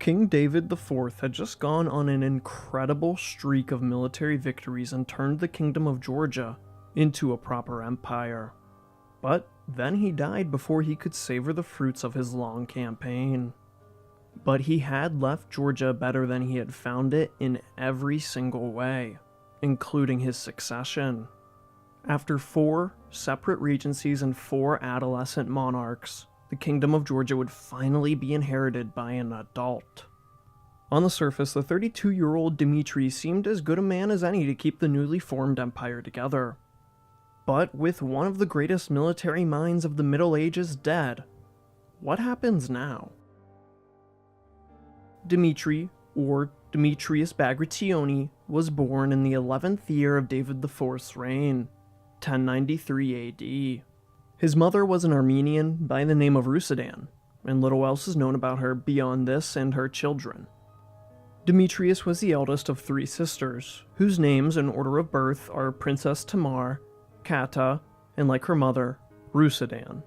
King David IV had just gone on an incredible streak of military victories and turned the Kingdom of Georgia into a proper empire. But then he died before he could savor the fruits of his long campaign. But he had left Georgia better than he had found it in every single way, including his succession. After 4 separate regencies and 4 adolescent monarchs, the Kingdom of Georgia would finally be inherited by an adult. On the surface, the 32-year-old Dmitri seemed as good a man as any to keep the newly formed empire together. But with one of the greatest military minds of the Middle Ages dead, what happens now? Dmitri, or Demetrius Bagrationi, was born in the 11th year of David IV's reign, 1093 AD. His mother was an Armenian by the name of Rusudan, and little else is known about her beyond this and her children. Demetrius was the eldest of 3 sisters, whose names in order of birth are Princess Tamar, Kata, and like her mother, Rusudan.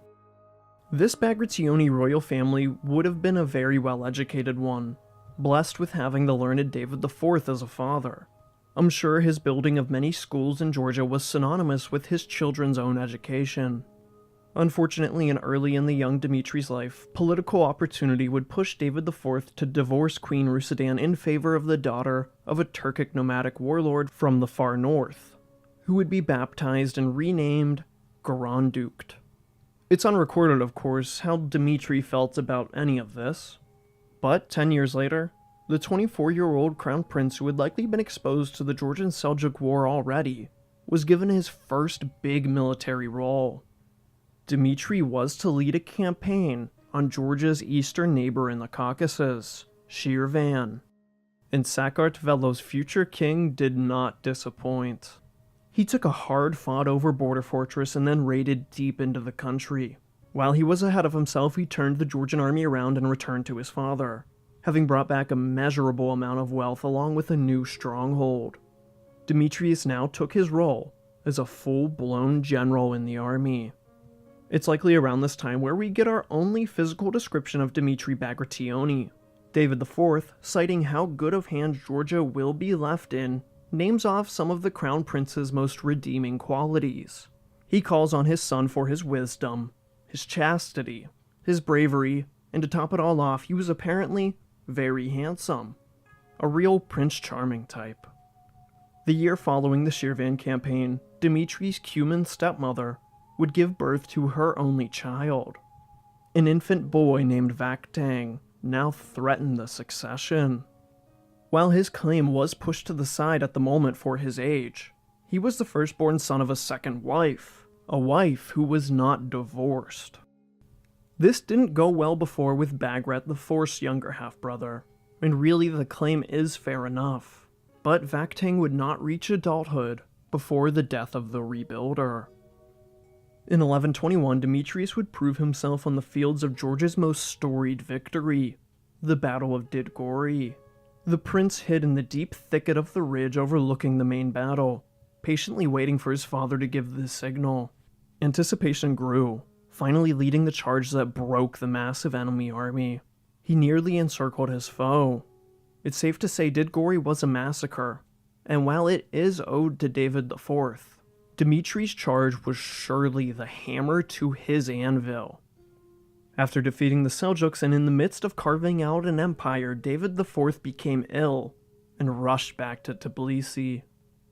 This Bagrationi royal family would have been a very well-educated one, blessed with having the learned David IV as a father. I'm sure his building of many schools in Georgia was synonymous with his children's own education. Unfortunately, and early in the young Dimitri's life, political opportunity would push David IV to divorce Queen Rusudan in favor of the daughter of a Turkic nomadic warlord from the far north, who would be baptized and renamed Grand Duke. It's unrecorded, of course, how Dmitri felt about any of this, but 10 years later, the 24-year-old crown prince who had likely been exposed to the Georgian Seljuk War already was given his first big military role. Dmitri was to lead a campaign on Georgia's eastern neighbor in the Caucasus, Shirvan, and Sakartvelo's future king did not disappoint. He took a hard-fought-over border fortress and then raided deep into the country. While he was ahead of himself, he turned the Georgian army around and returned to his father, having brought back a measurable amount of wealth along with a new stronghold. Demetrius now took his role as a full-blown general in the army. It's likely around this time where we get our only physical description of Dmitri Bagrationi. David IV, citing how good of hands Georgia will be left in, names off some of the crown prince's most redeeming qualities. He calls on his son for his wisdom, his chastity, his bravery, and to top it all off, he was apparently very handsome. A real Prince Charming type. The year following the Shirvan campaign, Dimitri's Cuman stepmother would give birth to her only child. An infant boy named Vakhtang now threatened the succession. While his claim was pushed to the side at the moment for his age, he was the firstborn son of a second wife, a wife who was not divorced. This didn't go well before with Bagrat IV's younger half-brother, and really the claim is fair enough, but Vakhtang would not reach adulthood before the death of the rebuilder. In 1121, Demetrius would prove himself on the fields of Georgia's most storied victory, the Battle of Didgori. The prince hid in the deep thicket of the ridge overlooking the main battle, patiently waiting for his father to give the signal. Anticipation grew, finally leading the charge that broke the massive enemy army. He nearly encircled his foe. It's safe to say Didgori was a massacre, and while it is owed to David IV, Dimitri's charge was surely the hammer to his anvil. After defeating the Seljuks and in the midst of carving out an empire, David IV became ill and rushed back to Tbilisi.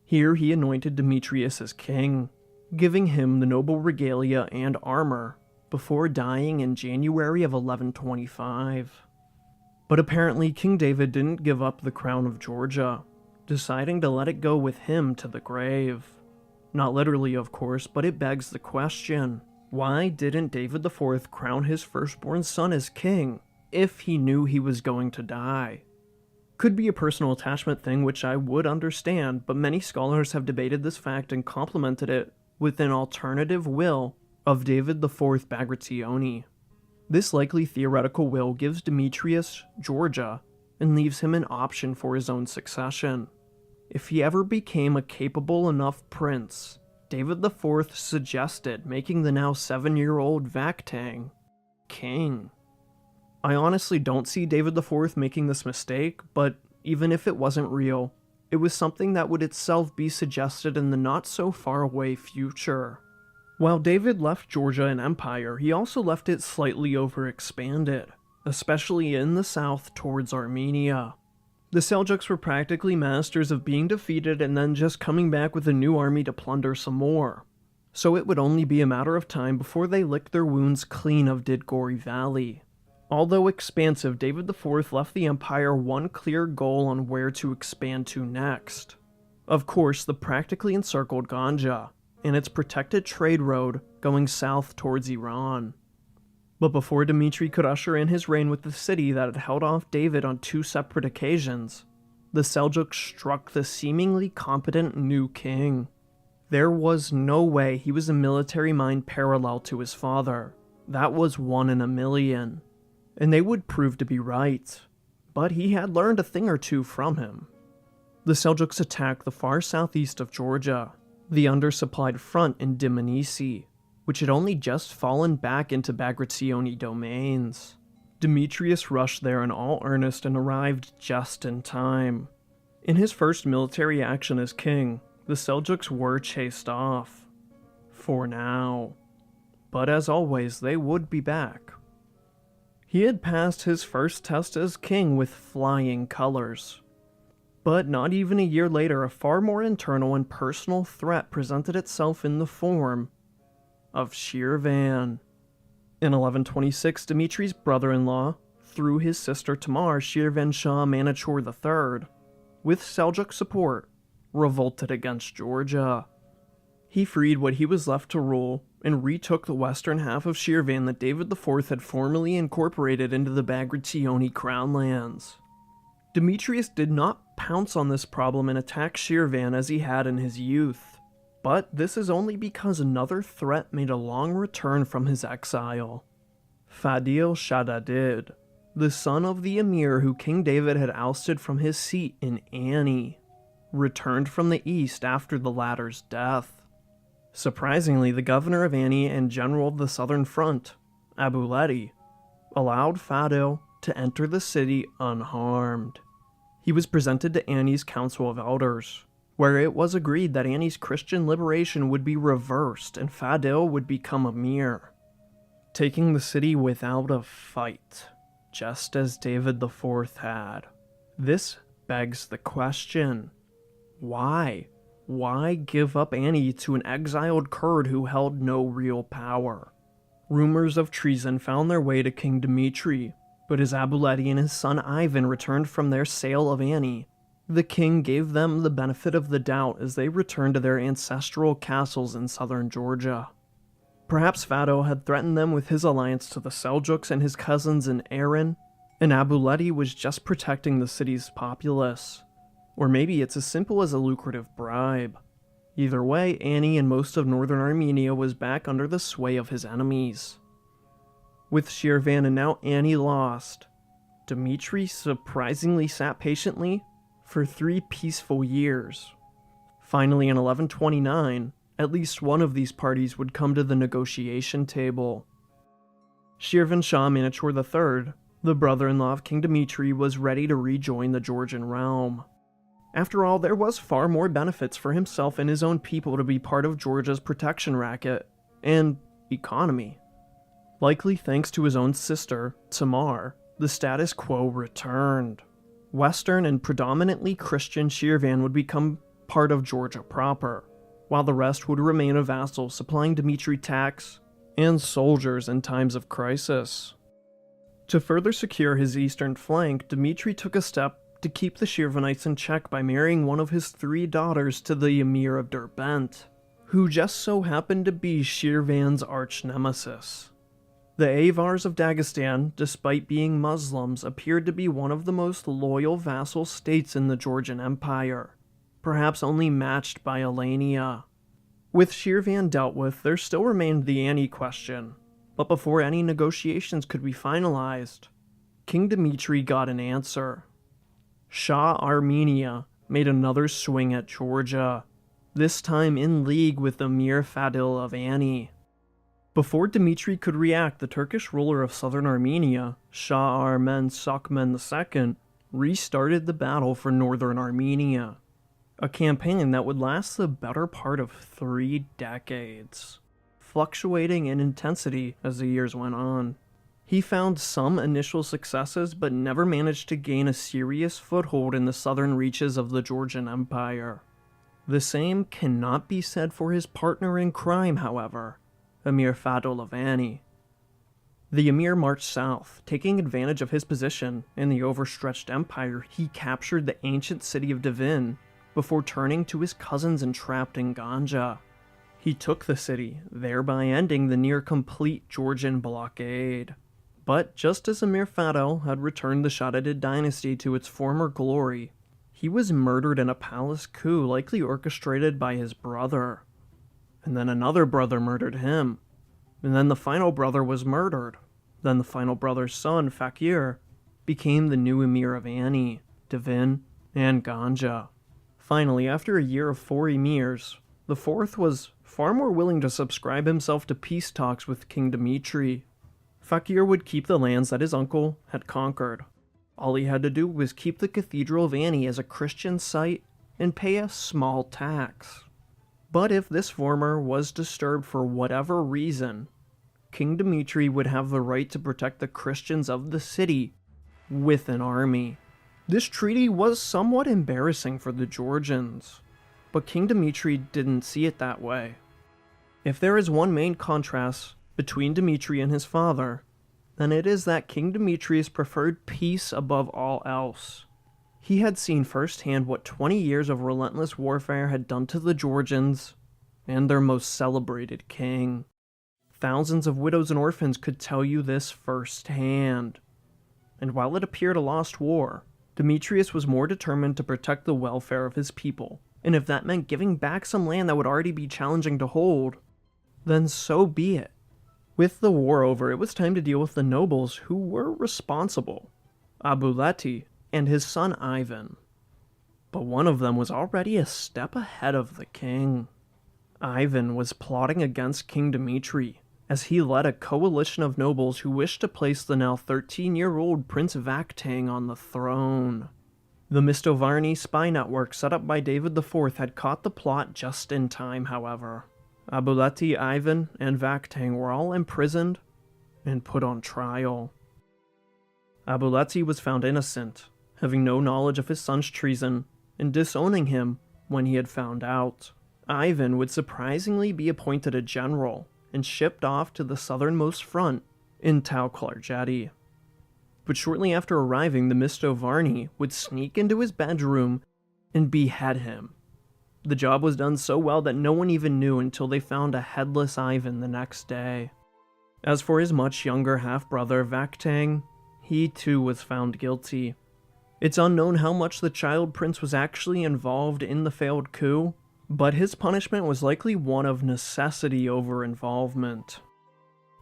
Here he anointed Demetrius as king, giving him the noble regalia and armor before dying in January of 1125. But apparently King David didn't give up the crown of Georgia, deciding to let it go with him to the grave. Not literally, of course, but it begs the question, why didn't David IV crown his firstborn son as king if he knew he was going to die? Could be a personal attachment thing, which I would understand, but many scholars have debated this fact and complemented it with an alternative will of David IV Bagrationi. This likely theoretical will gives Demetrius Georgia and leaves him an option for his own succession. If he ever became a capable enough prince, David IV suggested making the now 7-year-old Vakhtang king. I honestly don't see David IV making this mistake, but even if it wasn't real, it was something that would itself be suggested in the not-so-far-away future. While David left Georgia an empire, he also left it slightly overexpanded, especially in the south towards Armenia. The Seljuks were practically masters of being defeated and then just coming back with a new army to plunder some more. So it would only be a matter of time before they licked their wounds clean of Didgori Valley. Although expansive, David IV left the empire one clear goal on where to expand to next. Of course, the practically encircled Ganja, and its protected trade road going south towards Iran. But before Dmitri could usher in his reign with the city that had held off David on 2 separate occasions, the Seljuks struck the seemingly competent new king. There was no way he was a military mind parallel to his father. That was 1 in a million. And they would prove to be right. But he had learned a thing or two from him. The Seljuks attacked the far southeast of Georgia, the undersupplied front in Dmanisi, which had only just fallen back into Bagrationi domains. Demetrius rushed there in all earnest and arrived just in time. In his first military action as king, the Seljuks were chased off. For now. But as always, they would be back. He had passed his first test as king with flying colors. But not even a year later, a far more internal and personal threat presented itself in the form of Shirvan. In 1126, Dimitri's brother-in-law, through his sister Tamar, Shirvan Shah Manachor III, with Seljuk support, revolted against Georgia. He freed what he was left to rule and retook the western half of Shirvan that David IV had formally incorporated into the Bagrationi crown lands. Demetrius did not pounce on this problem and attack Shirvan as he had in his youth, but this is only because another threat made a long return from his exile. Fadil Shaddadid, the son of the emir who King David had ousted from his seat in Ani, returned from the east after the latter's death. Surprisingly, the governor of Ani and general of the southern front, Abuleti, allowed Fadil to enter the city unharmed. He was presented to Ani's Council of Elders, where it was agreed that Ani's Christian liberation would be reversed and Fadil would become emir, taking the city without a fight, just as David IV had. This begs the question, why? Why give up Ani to an exiled Kurd who held no real power? Rumors of treason found their way to King Dmitri, but as Abuleti and his son Ivan returned from their sale of Ani, the king gave them the benefit of the doubt as they returned to their ancestral castles in southern Georgia. Perhaps Fadil had threatened them with his alliance to the Seljuks and his cousins in Aran, and Abuleti was just protecting the city's populace. Or maybe it's as simple as a lucrative bribe. Either way, Ani and most of northern Armenia was back under the sway of his enemies. With Shirvan and now Ani lost, Dmitri surprisingly sat patiently for 3 peaceful years. Finally, in 1129, at least one of these parties would come to the negotiation table. Shirvan Shah Manachor III, the brother-in-law of King Dmitri, was ready to rejoin the Georgian realm. After all, there was far more benefits for himself and his own people to be part of Georgia's protection racket and economy. Likely thanks to his own sister, Tamar, the status quo returned. Western and predominantly Christian Shirvan would become part of Georgia proper, while the rest would remain a vassal supplying Dmitri tax and soldiers in times of crisis. To further secure his eastern flank, Dmitri took a step to keep the Shirvanites in check by marrying one of his 3 daughters to the Emir of Derbent, who just so happened to be Shirvan's arch-nemesis. The Avars of Dagestan, despite being Muslims, appeared to be one of the most loyal vassal states in the Georgian Empire, perhaps only matched by Alania. With Shirvan dealt with, there still remained the Ani question, but before any negotiations could be finalized, King Dmitri got an answer. Shah Armenia made another swing at Georgia, this time in league with Emir Fadil of Ani. Before Dmitry could react, the Turkish ruler of southern Armenia, Shah Armen Sakmen II, restarted the battle for northern Armenia, a campaign that would last the better part of 3 decades, fluctuating in intensity as the years went on. He found some initial successes, but never managed to gain a serious foothold in the southern reaches of the Georgian Empire. The same cannot be said for his partner in crime, however, Emir Fadol-Avani. The Emir marched south, taking advantage of his position in the overstretched empire. He captured the ancient city of Divin before turning to his cousins entrapped in Ganja. He took the city, thereby ending the near-complete Georgian blockade. But just as Emir Fadol had returned the Shaddadid dynasty to its former glory, he was murdered in a palace coup likely orchestrated by his brother. And then another brother murdered him. And then the final brother was murdered. Then the final brother's son, Fakir, became the new Emir of Ani, Divin, and Ganja. Finally, after a year of 4 emirs, the fourth was far more willing to subscribe himself to peace talks with King Dmitry. Fakir would keep the lands that his uncle had conquered. All he had to do was keep the Cathedral of Ani as a Christian site and pay a small tax. But if this former was disturbed for whatever reason, King Dmitry would have the right to protect the Christians of the city with an army. This treaty was somewhat embarrassing for the Georgians, but King Dmitry didn't see it that way. If there is one main contrast between Dmitry and his father, then it is that King Dimitrius preferred peace above all else. He had seen firsthand what 20 years of relentless warfare had done to the Georgians and their most celebrated king. Thousands of widows and orphans could tell you this firsthand. And while it appeared a lost war, Demetrius was more determined to protect the welfare of his people, and if that meant giving back some land that would already be challenging to hold, then so be it. With the war over, it was time to deal with the nobles who were responsible, Abuleti and his son Ivan. But one of them was already a step ahead of the king. Ivan was plotting against King Dmitry, as he led a coalition of nobles who wished to place the now 13-year-old Prince Vakhtang on the throne. The Mistovarni spy network set up by David IV had caught the plot just in time, however. Abuleti, Ivan, and Vakhtang were all imprisoned and put on trial. Abuleti was found innocent, having no knowledge of his son's treason, and disowning him when he had found out. Ivan would surprisingly be appointed a general and shipped off to the southernmost front in Tau-Klarjeti. But shortly after arriving, the Mistovarni would sneak into his bedroom and behead him. The job was done so well that no one even knew until they found a headless Ivan the next day. As for his much younger half-brother, Vakhtang, he too was found guilty. It's unknown how much the child prince was actually involved in the failed coup, but his punishment was likely one of necessity over involvement.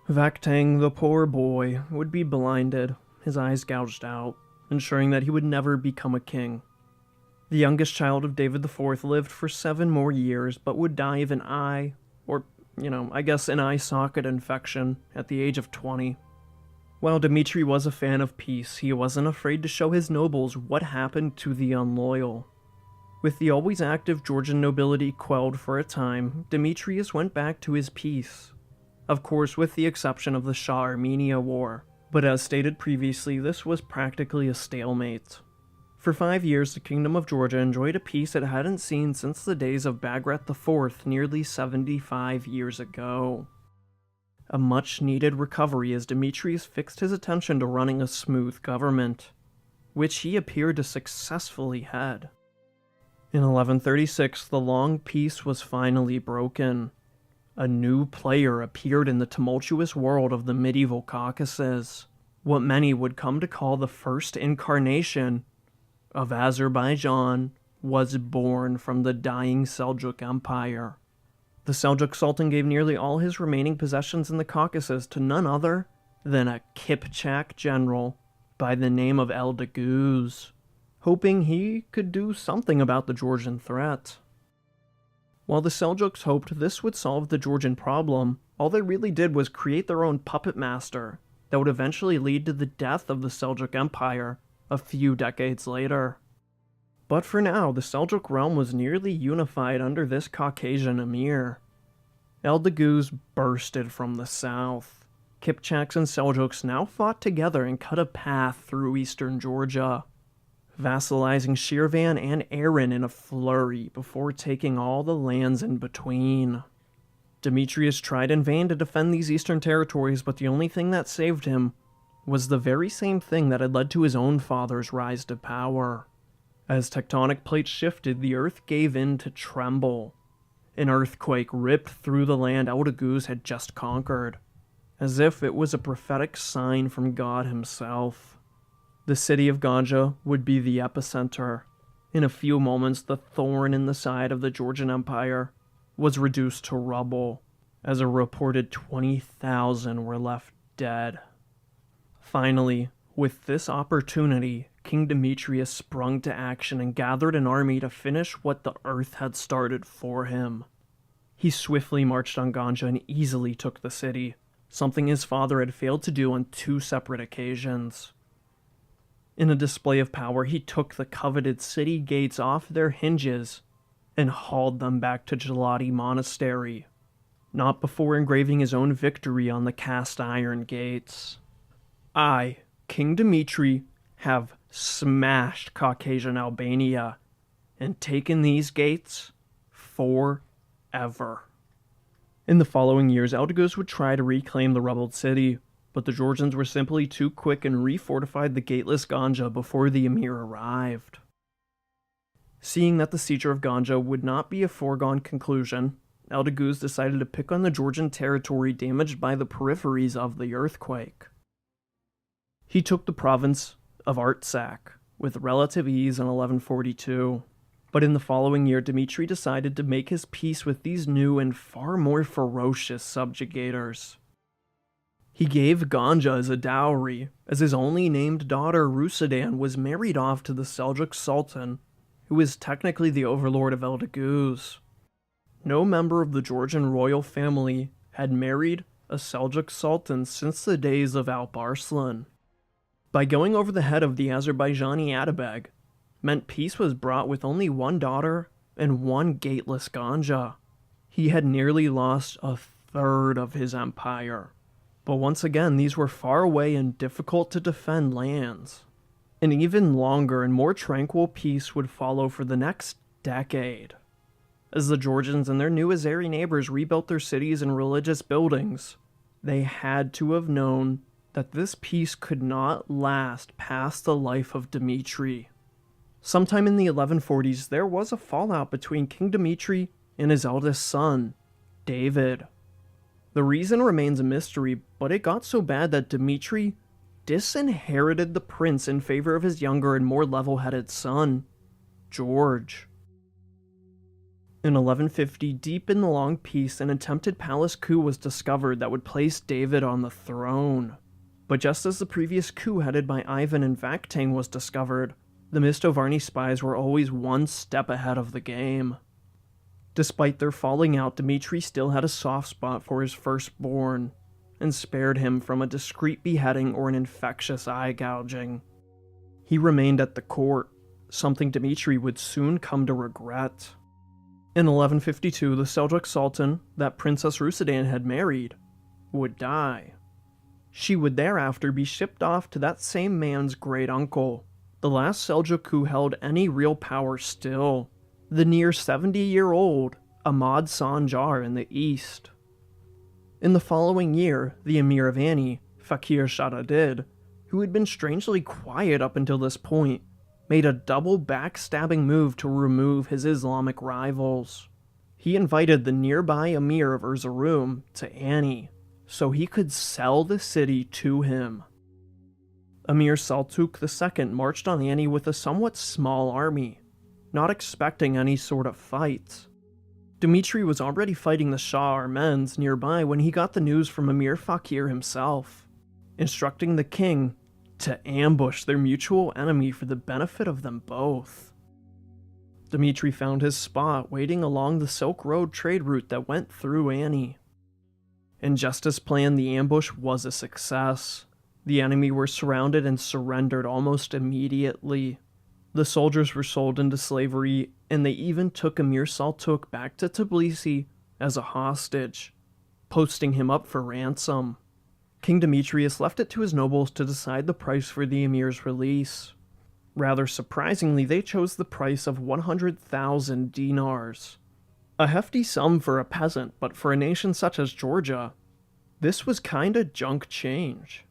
Vakhtang, the poor boy, would be blinded, his eyes gouged out, ensuring that he would never become a king. The youngest child of David IV lived for 7 more years, but would die of an eye, or, an eye socket infection at the age of 20. While Dmitry was a fan of peace, he wasn't afraid to show his nobles what happened to the unloyal. With the always active Georgian nobility quelled for a time, Demetrius went back to his peace. Of course, with the exception of the Shah-Armenia War, but as stated previously, this was practically a stalemate. For 5 years, the Kingdom of Georgia enjoyed a peace it hadn't seen since the days of Bagrat IV nearly 75 years ago. A much-needed recovery as Demetrius fixed his attention to running a smooth government, which he appeared to successfully head. In 1136, the long peace was finally broken. A new player appeared in the tumultuous world of the medieval Caucasus, what many would come to call the first incarnation of Azerbaijan was born from the dying Seljuk Empire. The Seljuk Sultan gave nearly all his remaining possessions in the Caucasus to none other than a Kipchak general by the name of Eldaguz, hoping he could do something about the Georgian threat. While the Seljuks hoped this would solve the Georgian problem, all they really did was create their own puppet master that would eventually lead to the death of the Seljuk Empire a few decades later. But for now, the Seljuk realm was nearly unified under this Caucasian emir. Eldaguz bursted from the south. Kipchaks and Seljuks now fought together and cut a path through eastern Georgia, vassalizing Shirvan and Aran in a flurry before taking all the lands in between. Demetrius tried in vain to defend these eastern territories, but the only thing that saved him was the very same thing that had led to his own father's rise to power. As tectonic plates shifted, the earth gave in to tremble. An earthquake ripped through the land Eldaguz had just conquered, as if it was a prophetic sign from God himself. The city of Ganja would be the epicenter. In a few moments, the thorn in the side of the Georgian Empire was reduced to rubble, as a reported 20,000 were left dead. Finally, with this opportunity, King Demetrius sprung to action and gathered an army to finish what the earth had started for him. He swiftly marched on Ganja and easily took the city, something his father had failed to do on 2 separate occasions. In a display of power, he took the coveted city gates off their hinges and hauled them back to Gelati Monastery, not before engraving his own victory on the cast iron gates. I, King Dimitri, have smashed Caucasian Albania and taken these gates forever. In the following years, Eldaguz would try to reclaim the rebelled city, but the Georgians were simply too quick and refortified the gateless Ganja before the emir arrived. Seeing that the siege of Ganja would not be a foregone conclusion, Eldaguz decided to pick on the Georgian territory damaged by the peripheries of the earthquake. He took the province of Artsakh with relative ease in 1142, but in the following year Dimitri decided to make his peace with these new and far more ferocious subjugators. He gave Ganja as a dowry, as his only named daughter Rusudan was married off to the Seljuk Sultan, who is technically the overlord of Eldaguz. No member of the Georgian royal family had married a Seljuk Sultan since the days of Alp Arslan. By going over the head of the Azerbaijani Atabeg, meant peace was brought with only one daughter and one gateless Ganja. He had nearly lost a third of his empire. But once again, these were far away and difficult to defend lands. An even longer and more tranquil peace would follow for the next decade. As the Georgians and their new Azeri neighbors rebuilt their cities and religious buildings, they had to have known that this peace could not last past the life of Dimitri. Sometime in the 1140s, there was a fallout between King Dimitri and his eldest son, David. The reason remains a mystery, but it got so bad that Dimitri disinherited the prince in favor of his younger and more level-headed son, George. In 1150, deep in the long peace, an attempted palace coup was discovered that would place David on the throne. But just as the previous coup headed by Ivan and Vakhtang was discovered, the Mistovarni spies were always one step ahead of the game. Despite their falling out, Dimitri still had a soft spot for his firstborn, and spared him from a discreet beheading or an infectious eye gouging. He remained at the court, something Dimitri would soon come to regret. In 1152, the Seljuk Sultan that Princess Rusudan had married would die. She would thereafter be shipped off to that same man's great-uncle, the last Seljuk who held any real power still, the near 70-year-old Ahmad Sanjar in the east. In the following year, the Emir of Ani, Fakir Shadadid, who had been strangely quiet up until this point, made a double backstabbing move to remove his Islamic rivals. He invited the nearby Emir of Erzurum to Ani, so he could sell the city to him. Emir Saltuk II marched on Ani with a somewhat small army, not expecting any sort of fight. Dimitri was already fighting the Shah Armenians nearby when he got the news from Emir Fakir himself, instructing the king to ambush their mutual enemy for the benefit of them both. Dmitri found his spot waiting along the Silk Road trade route that went through Ani. And just as planned, the ambush was a success. The enemy were surrounded and surrendered almost immediately. The soldiers were sold into slavery, and they even took Emir Saltuk back to Tbilisi as a hostage, posting him up for ransom. King Demetrius left it to his nobles to decide the price for the emir's release. Rather surprisingly, they chose the price of 100,000 dinars. A hefty sum for a peasant, but for a nation such as Georgia, this was kinda junk change.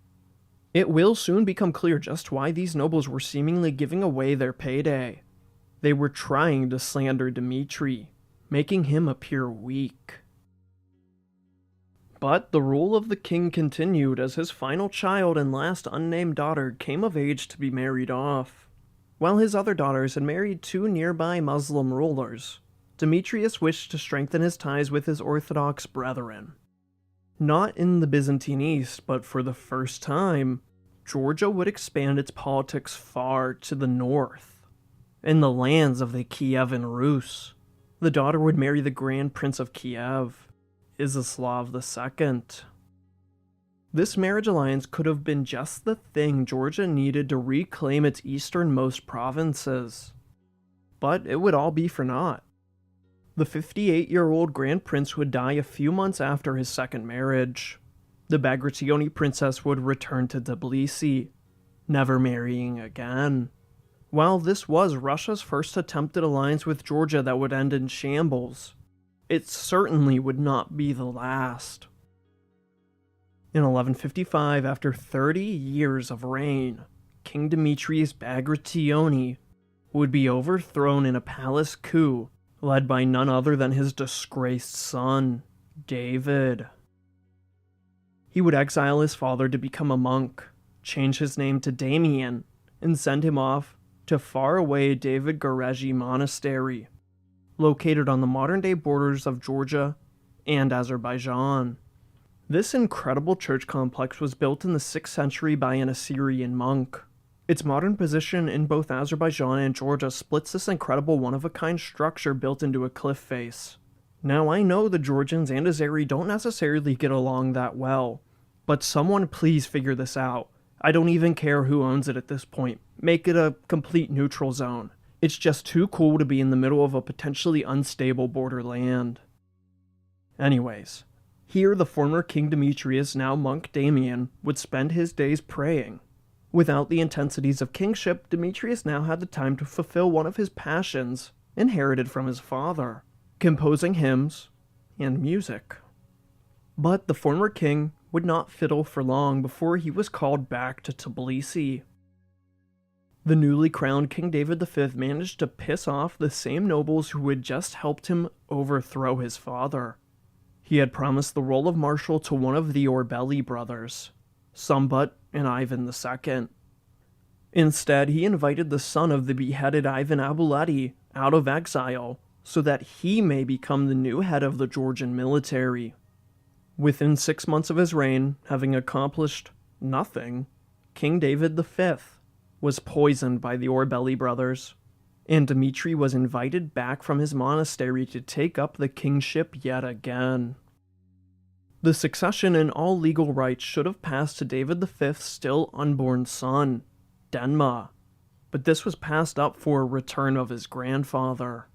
It will soon become clear just why these nobles were seemingly giving away their payday. They were trying to slander Dmitri, making him appear weak. But the rule of the king continued as his final child and last unnamed daughter came of age to be married off. While his other daughters had married two nearby Muslim rulers, Demetrius wished to strengthen his ties with his Orthodox brethren. Not in the Byzantine East, but for the first time, Georgia would expand its politics far to the north. In the lands of the Kievan Rus, the daughter would marry the Grand Prince of Kiev, Iziaslav II. This marriage alliance could have been just the thing Georgia needed to reclaim its easternmost provinces. But it would all be for naught. The 58-year-old Grand Prince would die a few months after his second marriage. The Bagrationi princess would return to Tbilisi, never marrying again. While this was Russia's first attempted alliance with Georgia that would end in shambles, it certainly would not be the last. In 1155, after 30 years of reign, King Demetrius Bagrationi would be overthrown in a palace coup led by none other than his disgraced son, David. He would exile his father to become a monk, change his name to Damian, and send him off to faraway David Geregi Monastery, located on the modern-day borders of Georgia and Azerbaijan. This incredible church complex was built in the 6th century by an Assyrian monk. Its modern position in both Azerbaijan and Georgia splits this incredible one-of-a-kind structure built into a cliff face. Now, I know the Georgians and Azeri don't necessarily get along that well, but someone please figure this out. I don't even care who owns it at this point. Make it a complete neutral zone. It's just too cool to be in the middle of a potentially unstable borderland. Anyways, here the former King Demetrius, now monk Damian, would spend his days praying. Without the intensities of kingship, Demetrius now had the time to fulfill one of his passions, inherited from his father, composing hymns and music. But the former king would not fiddle for long before he was called back to Tbilisi. The newly crowned King David V managed to piss off the same nobles who had just helped him overthrow his father. He had promised the role of marshal to one of the Orbeli brothers, Sambut and Ivan II. Instead, he invited the son of the beheaded Ivan Abuleti out of exile so that he may become the new head of the Georgian military. Within 6 months of his reign, having accomplished nothing, King David V was poisoned by the Orbeli brothers, and Dmitri was invited back from his monastery to take up the kingship yet again. The succession and all legal rights should have passed to David V's still unborn son, Denma, but this was passed up for a return of his grandfather.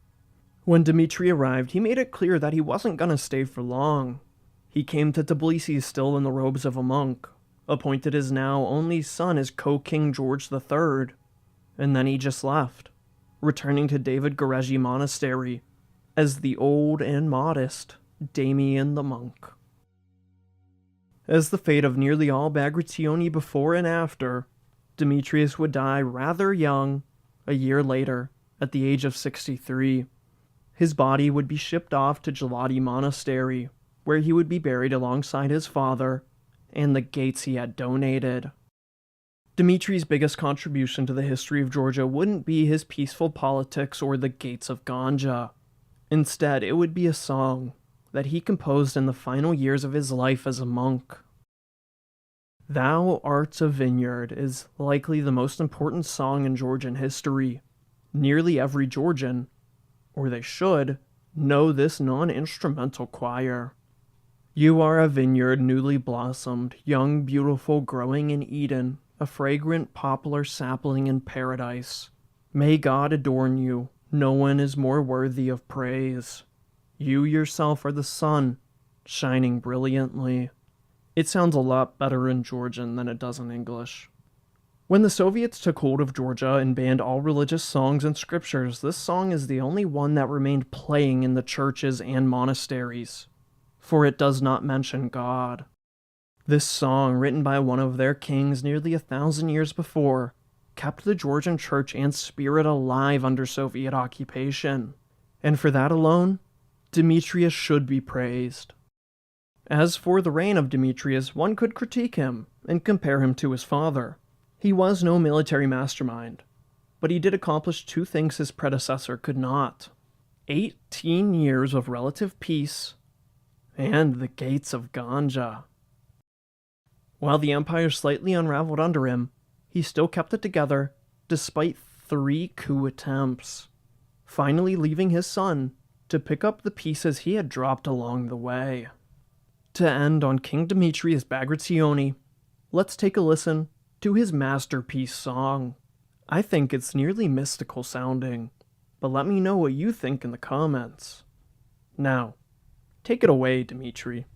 When Dmitri arrived, he made it clear that he wasn't gonna stay for long. He came to Tbilisi still in the robes of a monk, appointed his now only son as co-king George III, and then he just left, returning to David Geregi Monastery as the old and modest Damian the monk. As the fate of nearly all Bagrationi before and after, Demetrius would die rather young, a year later, at the age of 63. His body would be shipped off to Gelati Monastery, where he would be buried alongside his father and the gates he had donated. Dimitri's biggest contribution to the history of Georgia wouldn't be his peaceful politics or the gates of Ganja. Instead, it would be a song that he composed in the final years of his life as a monk. Thou Art a Vineyard is likely the most important song in Georgian history. Nearly every Georgian, or they should, know this non-instrumental choir. You are a vineyard newly blossomed, young, beautiful, growing in Eden, a fragrant poplar sapling in paradise. May God adorn you. No one is more worthy of praise. You yourself are the sun, shining brilliantly. It sounds a lot better in Georgian than it does in English. When the Soviets took hold of Georgia and banned all religious songs and scriptures, this song is the only one that remained playing in the churches and monasteries, for it does not mention God. This song, written by one of their kings nearly 1,000 years before, kept the Georgian church and spirit alive under Soviet occupation, and for that alone, Demetrius should be praised. As for the reign of Demetrius, one could critique him and compare him to his father. He was no military mastermind, but he did accomplish two things his predecessor could not: 18 years of relative peace, and the gates of Ganja. While the empire slightly unraveled under him, he still kept it together, despite 3 coup attempts, finally leaving his son to pick up the pieces he had dropped along the way. To end on King Demetrius Bagrationi, let's take a listen to his masterpiece song. I think it's nearly mystical sounding, but let me know what you think in the comments. Now, take it away, Dimitri.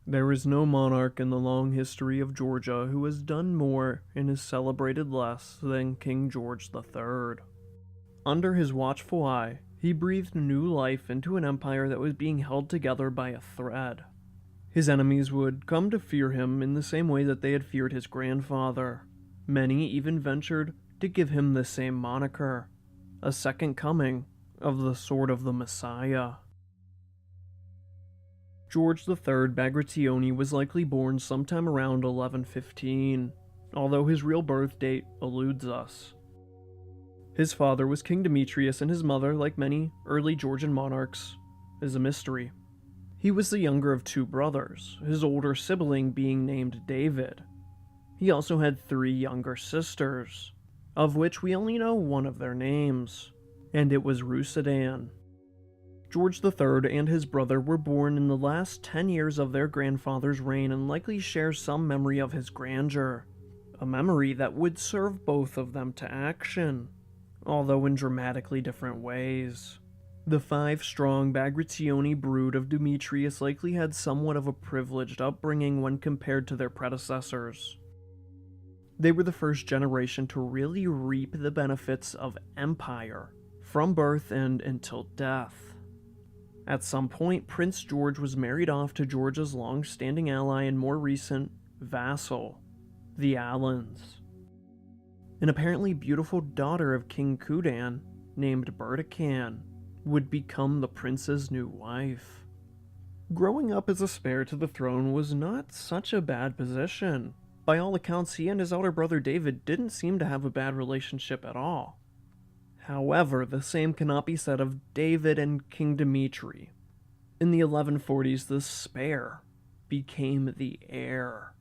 There is no monarch in the long history of Georgia who has done more and is celebrated less than King George III. Under his watchful eye, he breathed new life into an empire that was being held together by a thread. His enemies would come to fear him in the same way that they had feared his grandfather. Many even ventured to give him the same moniker, a second coming of the Sword of the Messiah. George III Bagrationi was likely born sometime around 1115, although his real birth date eludes us. His father was King Demetrius, and his mother, like many early Georgian monarchs, is a mystery. He was the younger of 2 brothers, his older sibling being named David. He also had 3 younger sisters, of which we only know one of their names, and it was Rusadan. George III and his brother were born in the last 10 years of their grandfather's reign and likely share some memory of his grandeur, a memory that would serve both of them to action, although in dramatically different ways. The 5-strong Bagrationi brood of Demetrius likely had somewhat of a privileged upbringing when compared to their predecessors. They were the first generation to really reap the benefits of empire, from birth and until death. At some point, Prince George was married off to Georgia's long-standing ally and more recent vassal, the Allans. An apparently beautiful daughter of King Kudan, named Bertacan, would become the prince's new wife. Growing up as a spare to the throne was not such a bad position. By all accounts, he and his elder brother David didn't seem to have a bad relationship at all. However, the same cannot be said of David and King Dimitri. In the 1140s, the spare became the heir.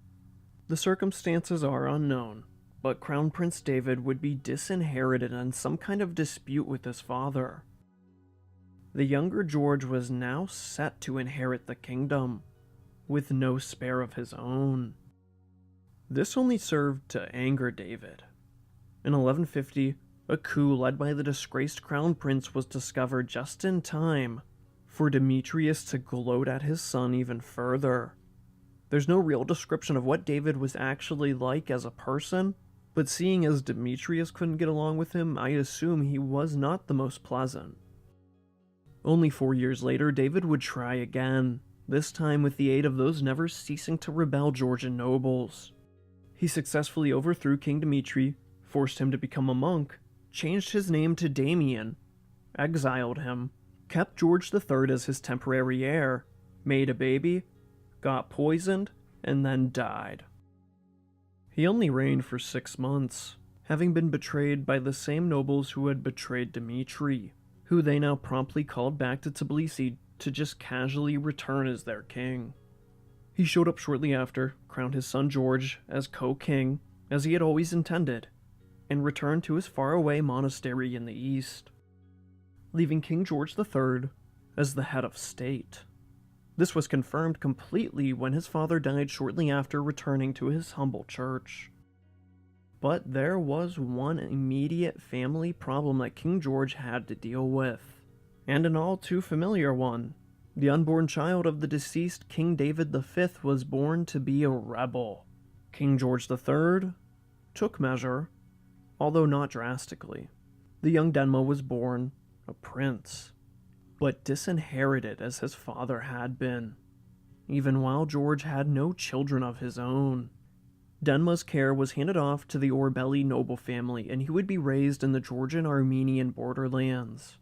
The circumstances are unknown, but Crown Prince David would be disinherited in some kind of dispute with his father. The younger George was now set to inherit the kingdom, with no spare of his own. This only served to anger David. In 1150, a coup led by the disgraced crown prince was discovered just in time for Demetrius to gloat at his son even further. There's no real description of what David was actually like as a person, but seeing as Demetrius couldn't get along with him, I assume he was not the most pleasant. Only 4 years later, David would try again, this time with the aid of those never ceasing to rebel Georgian nobles. He successfully overthrew King Dimitri, forced him to become a monk, changed his name to Damian, exiled him, kept George III as his temporary heir, made a baby, got poisoned, and then died. He only reigned for 6 months, having been betrayed by the same nobles who had betrayed Dimitri, who they now promptly called back to Tbilisi to just casually return as their king. He He showed up shortly after, crowned his son George as co-king, as he had always intended, and returned to his faraway monastery in the east, leaving King George III as the head of state. This was confirmed completely when his father died shortly after returning to his humble church. But there was one immediate family problem that King George had to deal with, and an all too familiar one. The unborn child of the deceased King David V was born to be a rebel. King George III took measure, although not drastically. The young Denma was born a prince, but disinherited as his father had been, even while George had no children of his own. Denma's care was handed off to the Orbeli noble family, and he would be raised in the Georgian Armenian borderlands.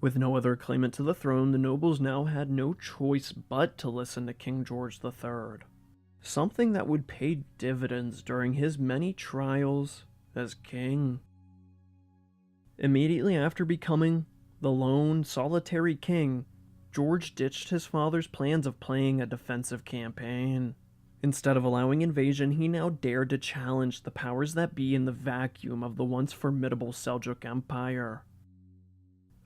With no other claimant to the throne, the nobles now had no choice but to listen to King George III, something that would pay dividends during his many trials as king. Immediately after becoming the lone, solitary king, George ditched his father's plans of playing a defensive campaign. Instead of allowing invasion, he now dared to challenge the powers that be in the vacuum of the once formidable Seljuk Empire.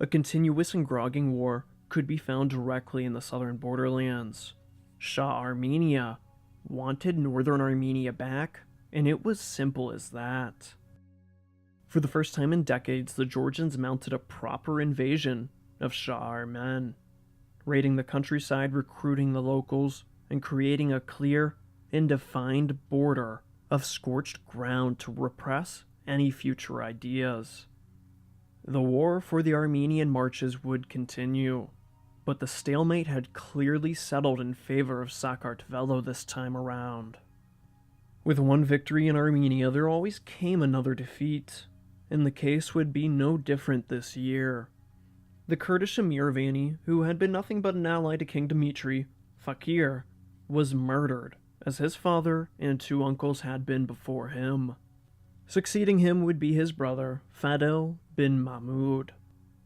A continuous and grogging war could be found directly in the southern borderlands. Shah Armenia wanted northern Armenia back, and it was simple as that. For the first time in decades, the Georgians mounted a proper invasion of Shah Armen, raiding the countryside, recruiting the locals, and creating a clear and defined border of scorched ground to repress any future ideas. The war for the Armenian marches would continue, but the stalemate had clearly settled in favor of Sakartvelo this time around. With one victory in Armenia, there always came another defeat, and the case would be no different this year. The Kurdish emir of Ani, who had been nothing but an ally to King Dmitri, Fakir, was murdered, as his father and two uncles had been before him. Succeeding him would be his brother, Fadel bin Mahmud.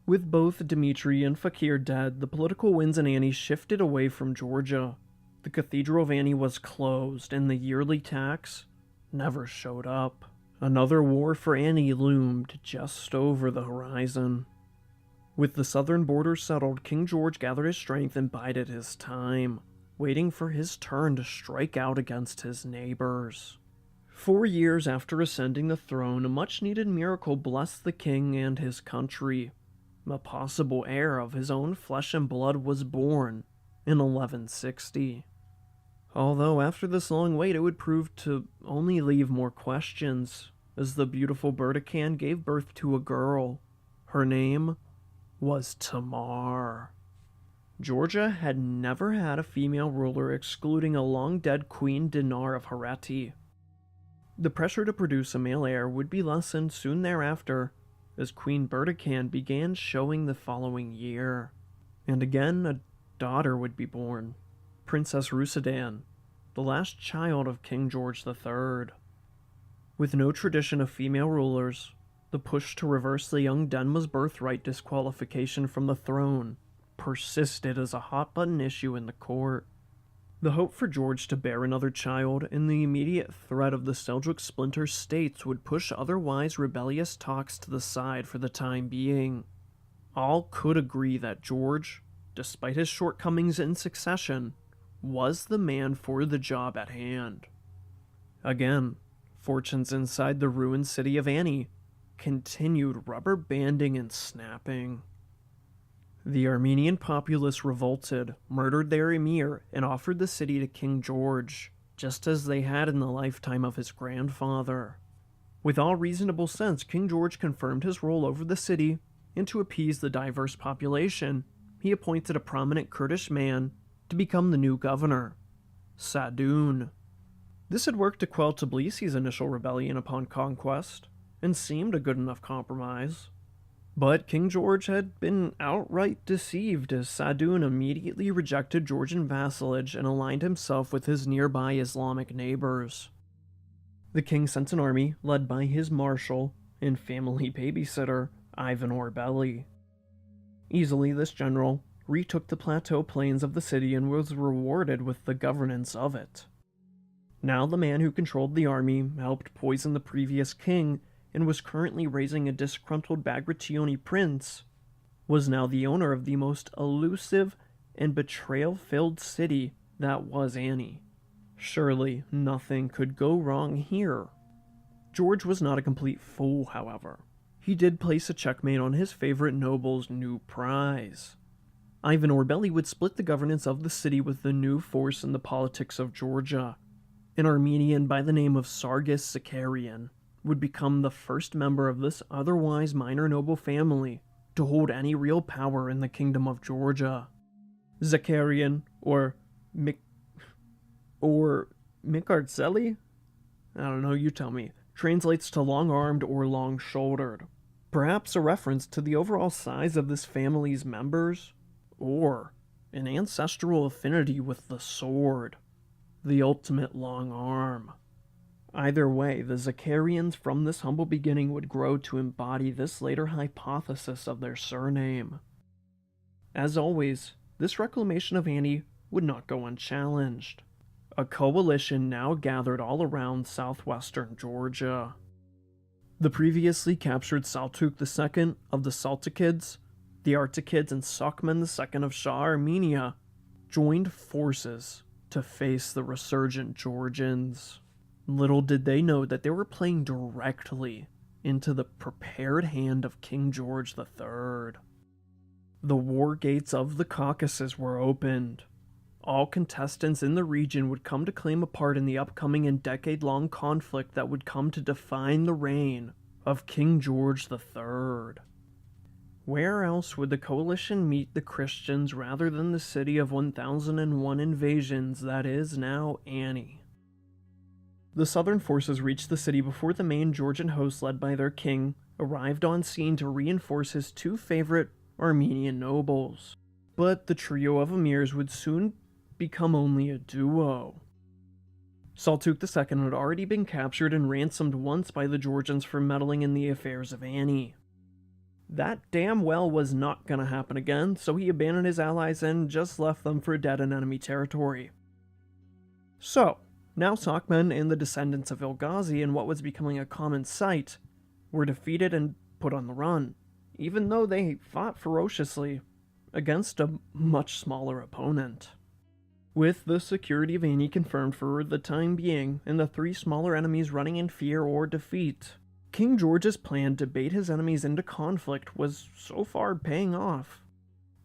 With both Dmitri and Fakir dead, the political winds in Ani shifted away from Georgia. The Cathedral of Ani was closed, and the yearly tax never showed up. Another war for Ani loomed just over the horizon. With the southern border settled, King George gathered his strength and bided his time, waiting for his turn to strike out against his neighbors. 4 years after ascending the throne, a much-needed miracle blessed the king and his country. A possible heir of his own flesh and blood was born in 1160. Although after this long wait it would prove to only leave more questions, as the beautiful Berdican gave birth to a girl. Her name was Tamar. Georgia had never had a female ruler, excluding a long-dead Queen Dinar of Hereti. The pressure to produce a male heir would be lessened soon thereafter, as Queen Berdican began showing the following year. And again, a daughter would be born, Princess Rusadan, the last child of King George III. With no tradition of female rulers, the push to reverse the young Denma's birthright disqualification from the throne persisted as a hot-button issue in the court. The hope for George to bear another child and the immediate threat of the Seljuk splinter states would push otherwise rebellious talks to the side for the time being. All could agree that George, despite his shortcomings in succession, was the man for the job at hand. Again, fortunes inside the ruined city of Ani continued rubber banding and snapping. The Armenian populace revolted, murdered their emir, and offered the city to King George, just as they had in the lifetime of his grandfather. With all reasonable sense, King George confirmed his rule over the city, and to appease the diverse population, he appointed a prominent Kurdish man to become the new governor, Sadun. This had worked to quell Tbilisi's initial rebellion upon conquest, and seemed a good enough compromise. But King George had been outright deceived, as Sadun immediately rejected Georgian vassalage and aligned himself with his nearby Islamic neighbors. The king sent an army led by his marshal and family babysitter, Ivan Orbeli. Easily, this general, retook the plateau plains of the city and was rewarded with the governance of it. Now the man who controlled the army, helped poison the previous king, and was currently raising a disgruntled Bagrationi prince, was now the owner of the most elusive and betrayal-filled city that was Annie. Surely nothing could go wrong here. George was not a complete fool, however. He did place a checkmate on his favorite noble's new prize. Ivan Orbeli would split the governance of the city with the new force in the politics of Georgia. An Armenian by the name of Sargis Zakarian would become the first member of this otherwise minor noble family to hold any real power in the kingdom of Georgia. Zakarian, or Mikartseli? I don't know, you tell me. Translates to long-armed or long-shouldered. Perhaps a reference to the overall size of this family's members, or an ancestral affinity with the sword, the ultimate long arm. Either way, the Zakarians from this humble beginning would grow to embody this later hypothesis of their surname. As always, this reclamation of Annie would not go unchallenged. A coalition now gathered all around southwestern Georgia. The previously captured Saltuk II of the Saltikids, the Artikids, and Sokman II of Shah Armenia joined forces to face the resurgent Georgians. Little did they know that they were playing directly into the prepared hand of King George III. The war gates of the Caucasus were opened. All contestants in the region would come to claim a part in the upcoming and decade-long conflict that would come to define the reign of King George III. Where else would the coalition meet the Christians rather than the city of 1001 invasions that is now Annie? The southern forces reached the city before the main Georgian host led by their king arrived on scene to reinforce his two favorite Armenian nobles. But the trio of emirs would soon become only a duo. Saltuk II had already been captured and ransomed once by the Georgians for meddling in the affairs of Annie. That damn well was not gonna happen again, so he abandoned his allies and just left them for dead in enemy territory. So, now Sokmen and the descendants of Ilghazi, in what was becoming a common sight, were defeated and put on the run, even though they fought ferociously against a much smaller opponent. With the security of Annie confirmed for the time being, and the three smaller enemies running in fear or defeat, King George's plan to bait his enemies into conflict was so far paying off.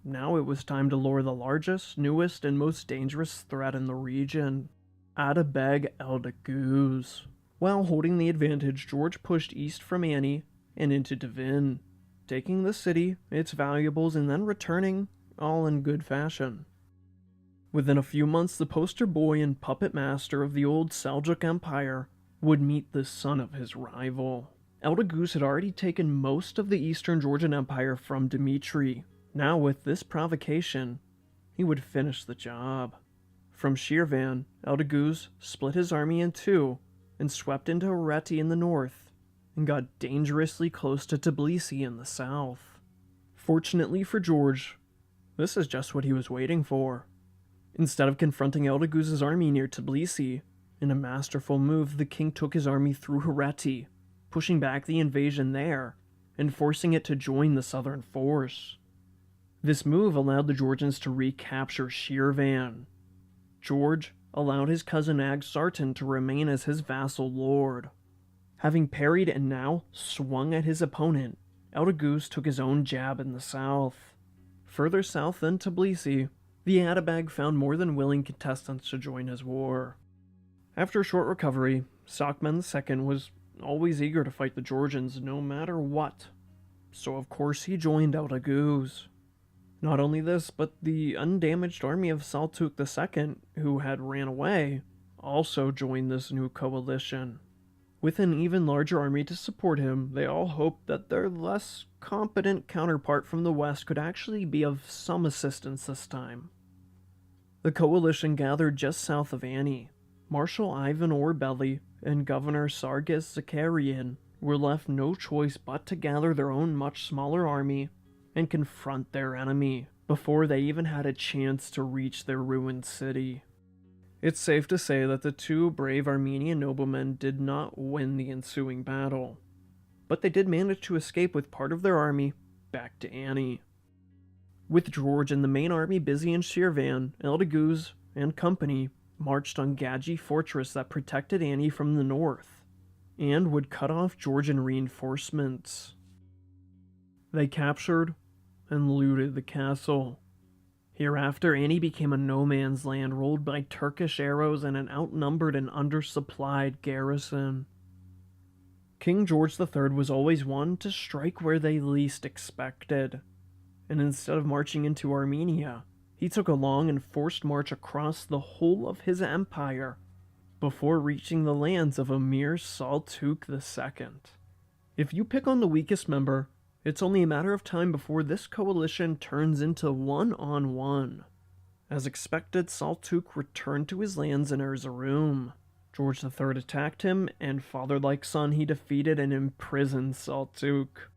Now it was time to lure the largest, newest, and most dangerous threat in the region, Atabeg Eldaguz. While holding the advantage, George pushed east from Annie and into Devin, taking the city, its valuables, and then returning, all in good fashion. Within a few months, the poster boy and puppet master of the old Seljuk Empire would meet the son of his rival. Eldaguz had already taken most of the eastern Georgian Empire from Dmitri. Now, with this provocation, he would finish the job. From Shirvan, Eldaguz split his army in two and swept into Reti in the north, and got dangerously close to Tbilisi in the south. Fortunately for George, this is just what he was waiting for. Instead of confronting Eldaguz's army near Tbilisi, in a masterful move, the king took his army through Hereti, pushing back the invasion there, and forcing it to join the southern force. This move allowed the Georgians to recapture Shirvan. George allowed his cousin Ag-Sartan to remain as his vassal lord. Having parried and now swung at his opponent, Eldaguz took his own jab in the south. Further south than Tbilisi, the Atabeg found more than willing contestants to join his war. After a short recovery, Sokmen II was always eager to fight the Georgians no matter what, so of course he joined Eldaguz. Not only this, but the undamaged army of Saltuk II, who had ran away, also joined this new coalition. With an even larger army to support him, they all hoped that their less competent counterpart from the west could actually be of some assistance this time. The coalition gathered just south of Annie. Marshal Ivan Orbeli and Governor Sargis Zakarian were left no choice but to gather their own much smaller army and confront their enemy, before they even had a chance to reach their ruined city. It's safe to say that the two brave Armenian noblemen did not win the ensuing battle, but they did manage to escape with part of their army back to Antony. With George and the main army busy in Shirvan, Eldeguz and company marched on Gaji fortress that protected Antony from the north, and would cut off Georgian reinforcements. They captured and looted the castle. Hereafter, Antony became a no-man's land ruled by Turkish arrows and an outnumbered and undersupplied garrison. King George III was always one to strike where they least expected, and instead of marching into Armenia, he took a long and forced march across the whole of his empire before reaching the lands of Emir Saltuk II. If you pick on the weakest member, it's only a matter of time before this coalition turns into one-on-one. As expected, Saltuk returned to his lands in Erzurum. George III attacked him, and father-like son he defeated and imprisoned Saltuk.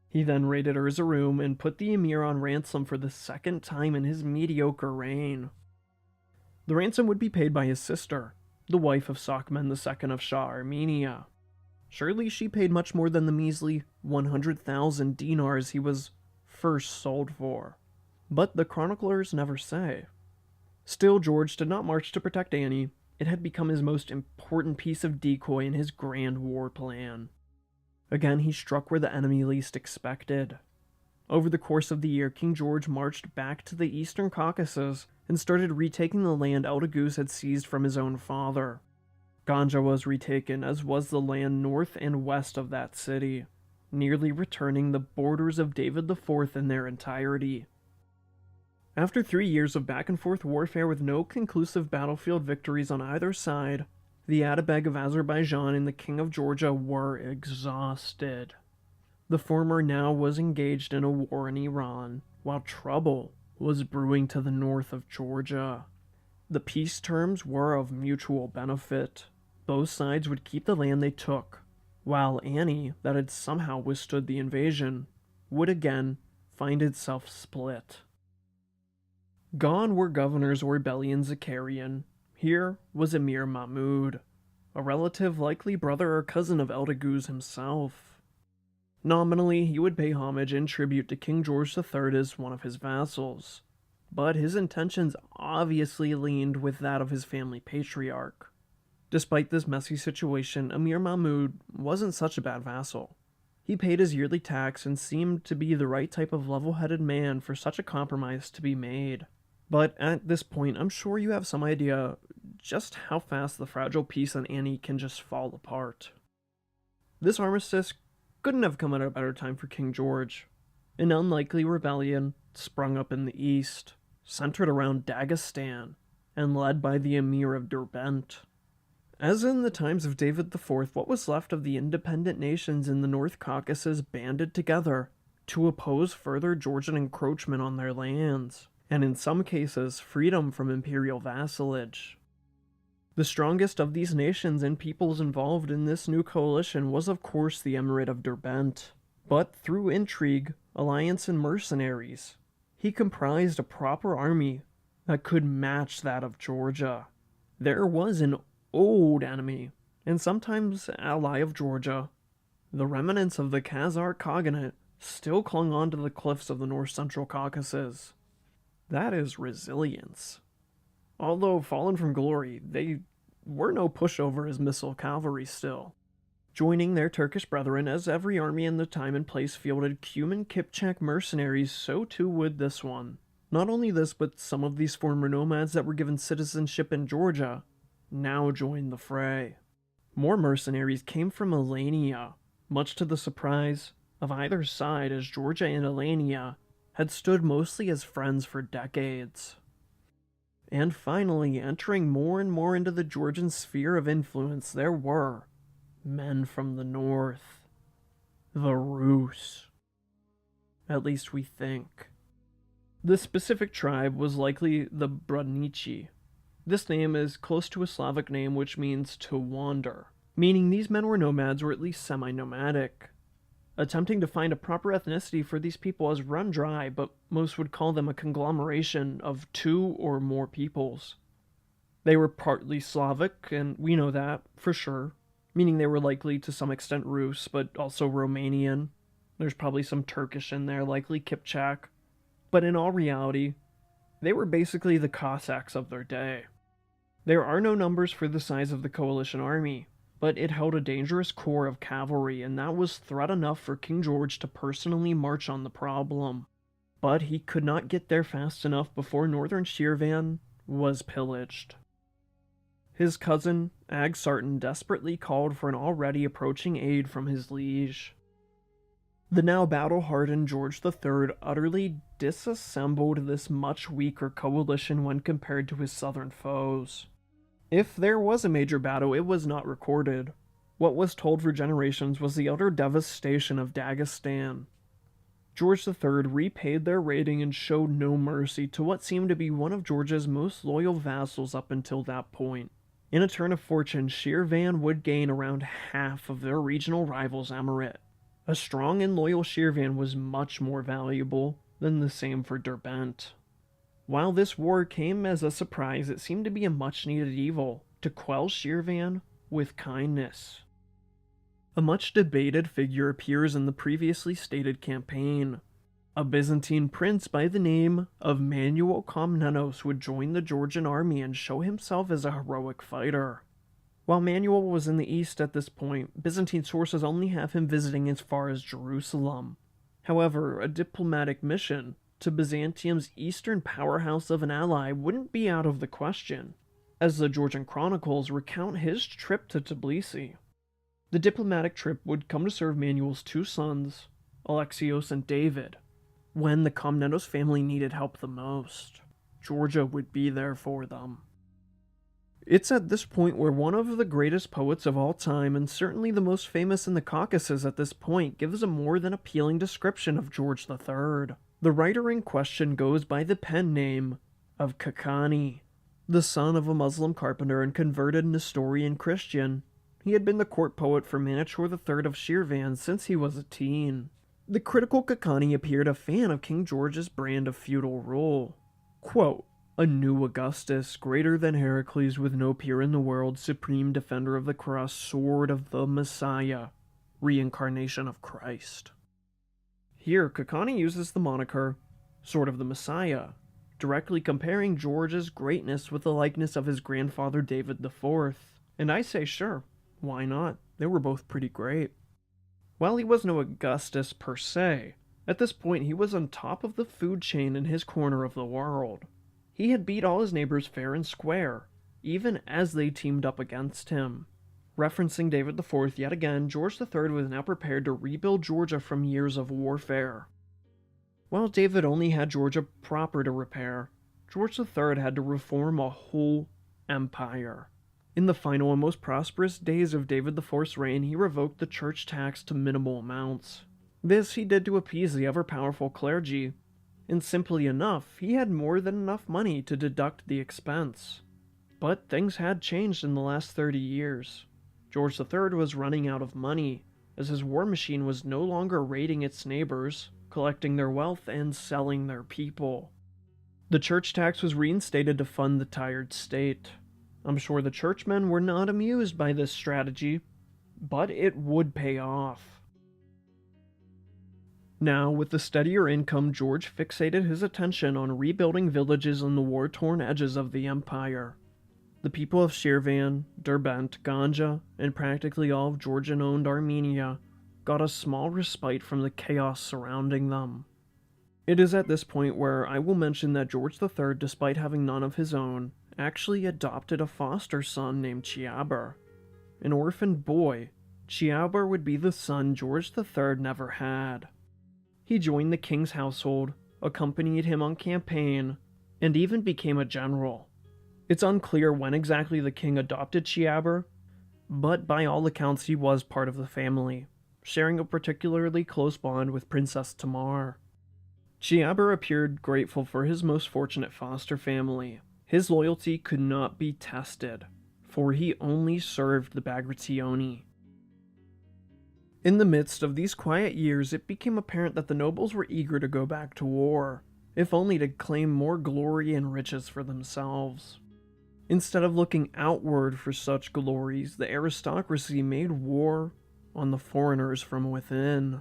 He then raided Erzurum and put the emir on ransom for the second time in his mediocre reign. The ransom would be paid by his sister, the wife of Sakmen II of Shah Armenia. Surely she paid much more than the measly 100,000 dinars he was first sold for. But the chroniclers never say. Still, George did not march to protect Antony. It had become his most important piece of decoy in his grand war plan. Again, he struck where the enemy least expected. Over the course of the year, King George marched back to the eastern Caucasus and started retaking the land Eldeguz had seized from his own father. Ganja was retaken, as was the land north and west of that city, nearly returning the borders of David IV in their entirety. After 3 years of back-and-forth warfare with no conclusive battlefield victories on either side, the Atabeg of Azerbaijan and the King of Georgia were exhausted. The former now was engaged in a war in Iran, while trouble was brewing to the north of Georgia. The peace terms were of mutual benefit. Both sides would keep the land they took, while Antony, that had somehow withstood the invasion, would again find itself split. Gone were governors Orbelian Zakarian. Here was Emir Mahmud, a relative likely brother or cousin of Eldeguz himself. Nominally, he would pay homage and tribute to King George III as one of his vassals, but his intentions obviously leaned with that of his family patriarch. Despite this messy situation, Emir Mahmud wasn't such a bad vassal. He paid his yearly tax and seemed to be the right type of level-headed man for such a compromise to be made. But at this point, I'm sure you have some idea just how fast the fragile peace on Antony can just fall apart. This armistice couldn't have come at a better time for King George. An unlikely rebellion sprung up in the east, centered around Dagestan, and led by the Emir of Derbent. As in the times of David IV, what was left of the independent nations in the North Caucasus banded together to oppose further Georgian encroachment on their lands, and in some cases, freedom from imperial vassalage. The strongest of these nations and peoples involved in this new coalition was of course the Emirate of Derbent, but through intrigue, alliance, and mercenaries, he comprised a proper army that could match that of Georgia. There was an old enemy, and sometimes ally of Georgia. The remnants of the Khazar Khaganate still clung on to the cliffs of the north-central Caucasus. That is resilience. Although fallen from glory, they were no pushover as missile cavalry still. Joining their Turkish brethren, as every army in the time and place fielded Cuman Kipchak mercenaries, so too would this one. Not only this, but some of these former nomads that were given citizenship in Georgia now joined the fray. More mercenaries came from Alania, much to the surprise of either side, as Georgia and Alania had stood mostly as friends for decades. And finally, entering more and more into the Georgian sphere of influence, there were men from the north. The Rus. At least we think. The specific tribe was likely the Brudnici. This name is close to a Slavic name which means to wander, meaning these men were nomads or at least semi-nomadic. attempting to find a proper ethnicity for these people has run dry, but most would call them a conglomeration of two or more peoples. They were partly Slavic, and we know that, for sure, meaning they were likely to some extent Rus, but also Romanian. There's probably some Turkish in there, likely Kipchak. But in all reality, they were basically the Cossacks of their day. There are no numbers for the size of the coalition army, but it held a dangerous core of cavalry, and that was threat enough for King George to personally march on the problem. But he could not get there fast enough before northern Shirvan was pillaged. His cousin, Ag Sartan, desperately called for an already approaching aid from his liege. The now battle-hardened George III utterly disassembled this much weaker coalition when compared to his southern foes. If there was a major battle, it was not recorded. What was told for generations was the utter devastation of Dagestan. George III repaid their raiding and showed no mercy to what seemed to be one of George's most loyal vassals up until that point. In a turn of fortune, Shirvan would gain around half of their regional rival's emirate. A strong and loyal Shirvan was much more valuable than the same for Derbent. While this war came as a surprise, it seemed to be a much-needed evil to quell Shirvan with kindness. A much-debated figure appears in the previously stated campaign. A Byzantine prince by the name of Manuel Komnenos would join the Georgian army and show himself as a heroic fighter. While Manuel was in the east at this point, Byzantine sources only have him visiting as far as Jerusalem. However, a diplomatic mission to Byzantium's eastern powerhouse of an ally wouldn't be out of the question, as the Georgian Chronicles recount his trip to Tbilisi. The diplomatic trip would come to serve Manuel's two sons, Alexios and David. When the Komnenos family needed help the most, Georgia would be there for them. It's at this point where one of the greatest poets of all time, and certainly the most famous in the Caucasus at this point, gives a more than appealing description of George III. The writer in question goes by the pen name of Kakani. The son of a Muslim carpenter and converted Nestorian Christian, he had been the court poet for Manichor III of Shirvan since he was a teen. The critical Kakani appeared a fan of King George's brand of feudal rule. Quote, "A new Augustus, greater than Heracles with no peer in the world, supreme defender of the cross, sword of the Messiah, reincarnation of Christ." Here, Kakani uses the moniker, Sword of the Messiah, directly comparing George's greatness with the likeness of his grandfather David IV. And I say sure, why not? They were both pretty great. While he was no Augustus per se, at this point he was on top of the food chain in his corner of the world. He had beat all his neighbors fair and square, even as they teamed up against him. Referencing David IV yet again, George III was now prepared to rebuild Georgia from years of warfare. While David only had Georgia proper to repair, George III had to reform a whole empire. In the final and most prosperous days of David IV's reign, he revoked the church tax to minimal amounts. This he did to appease the ever-powerful clergy, and simply enough, he had more than enough money to deduct the expense. But things had changed in the last 30 years. George III was running out of money, as his war machine was no longer raiding its neighbors, collecting their wealth, and selling their people. The church tax was reinstated to fund the tired state. I'm sure the churchmen were not amused by this strategy, but it would pay off. Now, with the steadier income, George fixated his attention on rebuilding villages on the war-torn edges of the empire. The people of Shirvan, Derbent, Ganja, and practically all of Georgian-owned Armenia got a small respite from the chaos surrounding them. It is at this point where I will mention that George III, despite having none of his own, actually adopted a foster son named Chiaber. An orphaned boy, Chiaber would be the son George III never had. He joined the king's household, accompanied him on campaign, and even became a general. It's unclear when exactly the king adopted Chiaber, but by all accounts he was part of the family, sharing a particularly close bond with Princess Tamar. Chiaber appeared grateful for his most fortunate foster family. His loyalty could not be tested, for he only served the Bagrationi. In the midst of these quiet years, it became apparent that the nobles were eager to go back to war, if only to claim more glory and riches for themselves. Instead of looking outward for such glories, the aristocracy made war on the foreigners from within.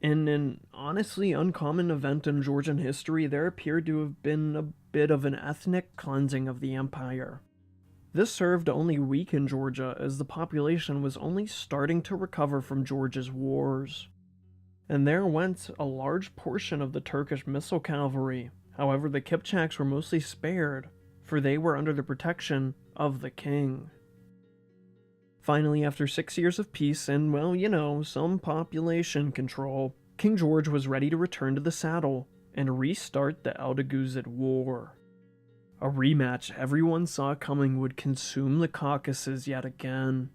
In an honestly uncommon event in Georgian history, there appeared to have been a bit of an ethnic cleansing of the empire. This served to only weaken Georgia, as the population was only starting to recover from Georgia's wars. And there went a large portion of the Turkish missile cavalry. However, the Kipchaks were mostly spared, for they were under the protection of the king. Finally, after 6 years of peace and, well, some population control, King George was ready to return to the saddle and restart the Aldeghuzid War. A rematch everyone saw coming would consume the Caucasus yet again.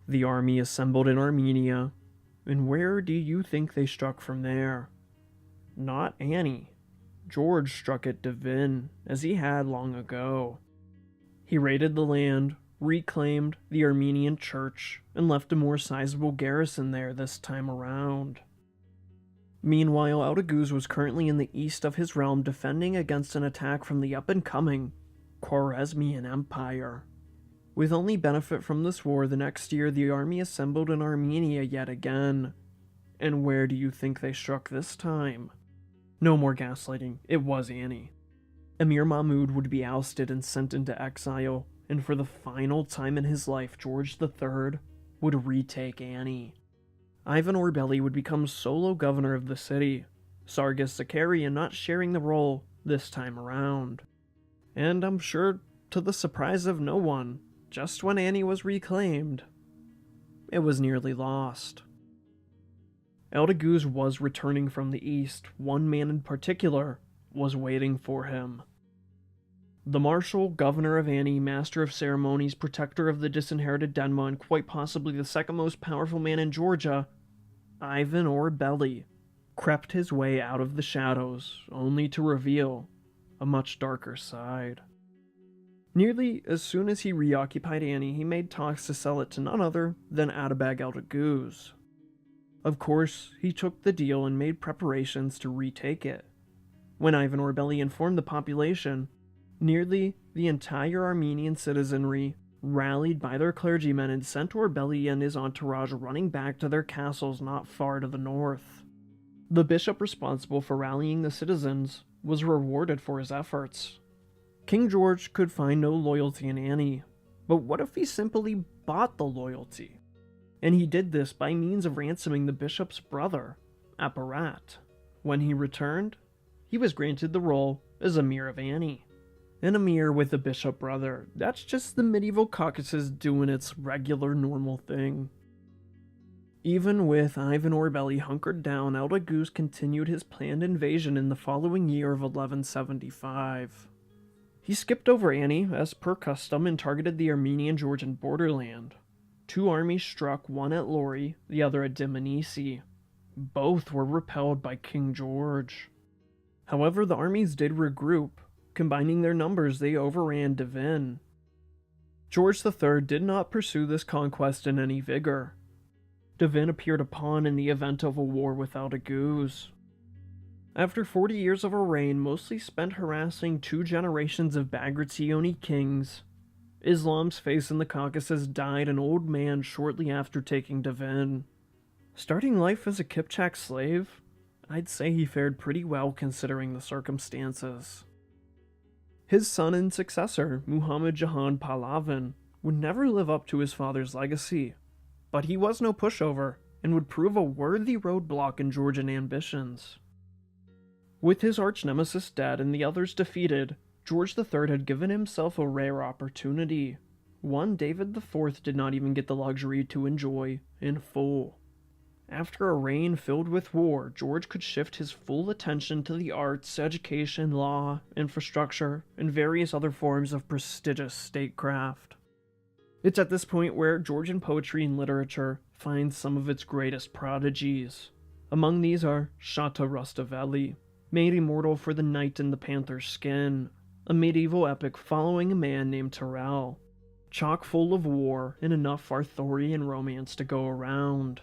The army assembled in Armenia, and where do you think they struck from there? Not Annie. George struck at Devin, as he had long ago. He raided the land, reclaimed the Armenian church, and left a more sizable garrison there this time around. Meanwhile, Aldeghuz was currently in the east of his realm, defending against an attack from the up-and-coming Khwarezmian Empire. With only benefit from this war, the next year the army assembled in Armenia yet again. And where do you think they struck this time? No more gaslighting, it was Annie. Emir Mahmud would be ousted and sent into exile, and for the final time in his life, George III would retake Annie. Ivan Orbeli would become solo governor of the city, Sargis Zakarian not sharing the role this time around. And I'm sure, to the surprise of no one, just when Annie was reclaimed, it was nearly lost. Aldeghuz was returning from the east. One man in particular was waiting for him. The marshal, governor of Annie, master of ceremonies, protector of the disinherited Denma, and quite possibly the second most powerful man in Georgia, Ivan Orbeli, crept his way out of the shadows, only to reveal a much darker side. Nearly as soon as he reoccupied Annie, he made talks to sell it to none other than Atabeg Aldeghuz. Of course, he took the deal and made preparations to retake it. When Ivan Orbeli informed the population, nearly the entire Armenian citizenry rallied by their clergymen and sent Orbeli and his entourage running back to their castles not far to the north. The bishop responsible for rallying the citizens was rewarded for his efforts. King George could find no loyalty in Annie, but what if he simply bought the loyalty? And he did this by means of ransoming the bishop's brother, Aparat. When he returned, he was granted the role as Emir of Annie. An emir with a bishop brother, that's just the medieval Caucasus doing its regular normal thing. Even with Ivan Orbeli hunkered down, Aldeghuz continued his planned invasion in the following year of 1175. He skipped over Annie, as per custom, and targeted the Armenian-Georgian borderland. Two armies struck, one at Lori, the other at Dmanisi. Both were repelled by King George. However, the armies did regroup. Combining their numbers, they overran Devin. George III did not pursue this conquest in any vigor. Devin appeared a pawn in the event of a war with Aldeghuz. After 40 years of a reign mostly spent harassing 2 generations of Bagrationi kings, Islam's face in the Caucasus died an old man shortly after taking Devin. Starting life as a Kipchak slave, I'd say he fared pretty well considering the circumstances. His son and successor, Muhammad Jahan Pahlavi, would never live up to his father's legacy, but he was no pushover and would prove a worthy roadblock in Georgian ambitions. With his arch-nemesis dead and the others defeated, George III had given himself a rare opportunity, one David IV did not even get the luxury to enjoy in full. After a reign filled with war, George could shift his full attention to the arts, education, law, infrastructure, and various other forms of prestigious statecraft. It's at this point where Georgian poetry and literature finds some of its greatest prodigies. Among these are Shata Rustaveli, made immortal for the knight in the panther's skin, a medieval epic following a man named Cyril, chock full of war and enough Arthurian romance to go around.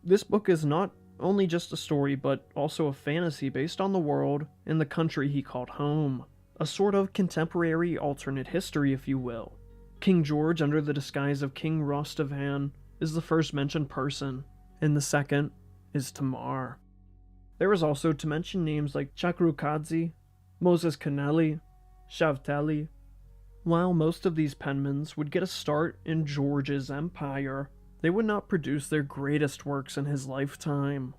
This book is not only just a story, but also a fantasy based on the world and the country he called home. A sort of contemporary alternate history, if you will. King George, under the disguise of King Rostavan, is the first mentioned person, and the second is Tamar. There is also to mention names like Chakrukadze, Moses Kaneli, Shavteli. While most of these penmans would get a start in George's empire, they would not produce their greatest works in his lifetime.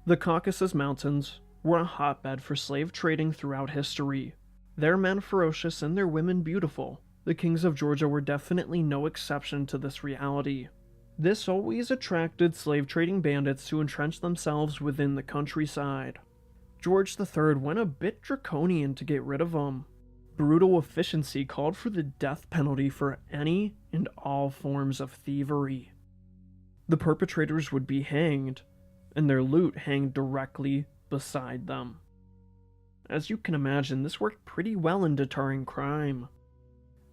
The Caucasus Mountains were a hotbed for slave trading throughout history. Their men ferocious and their women beautiful, the kings of Georgia were definitely no exception to this reality. This always attracted slave trading bandits who entrenched themselves within the countryside. George III went a bit draconian to get rid of them. Brutal efficiency called for the death penalty for any and all forms of thievery. The perpetrators would be hanged, and their loot hanged directly beside them. As you can imagine, this worked pretty well in deterring crime.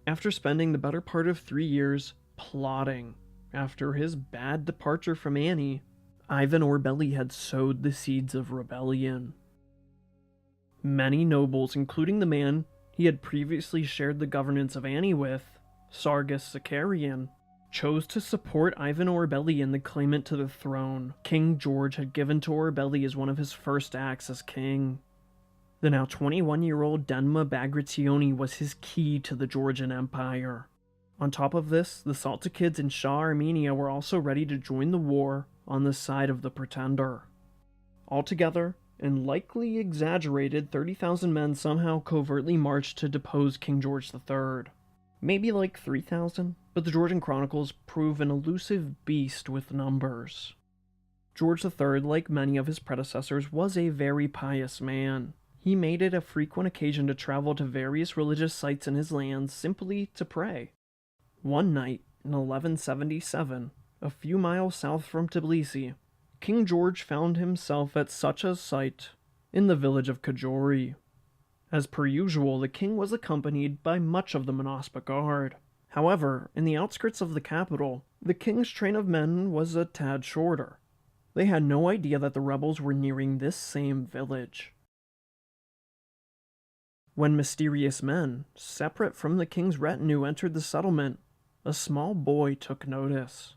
After spending the better part of 3 years plotting after his bad departure from Annie, Ivan Orbeli had sowed the seeds of rebellion. Many nobles, including the man he had previously shared the governance of Annie with, Sargas Zakarian, chose to support Ivan Orbeli and the claimant to the throne King George had given to Orbeli as one of his first acts as king. The now 21-year-old Denma Bagrationi was his key to the Georgian Empire. On top of this, the Saltikids in Shah Armenia were also ready to join the war on the side of the pretender. Altogether, and likely exaggerated, 30,000 men somehow covertly marched to depose King George III. Maybe like 3,000, but the Georgian Chronicles prove an elusive beast with numbers. George III, like many of his predecessors, was a very pious man. He made it a frequent occasion to travel to various religious sites in his lands simply to pray. One night, in 1177, a few miles south from Tbilisi, King George found himself at such a site in the village of Kajori. As per usual, the king was accompanied by much of the Monaspa Guard. However, in the outskirts of the capital, the king's train of men was a tad shorter. They had no idea that the rebels were nearing this same village. When mysterious men, separate from the king's retinue, entered the settlement, a small boy took notice.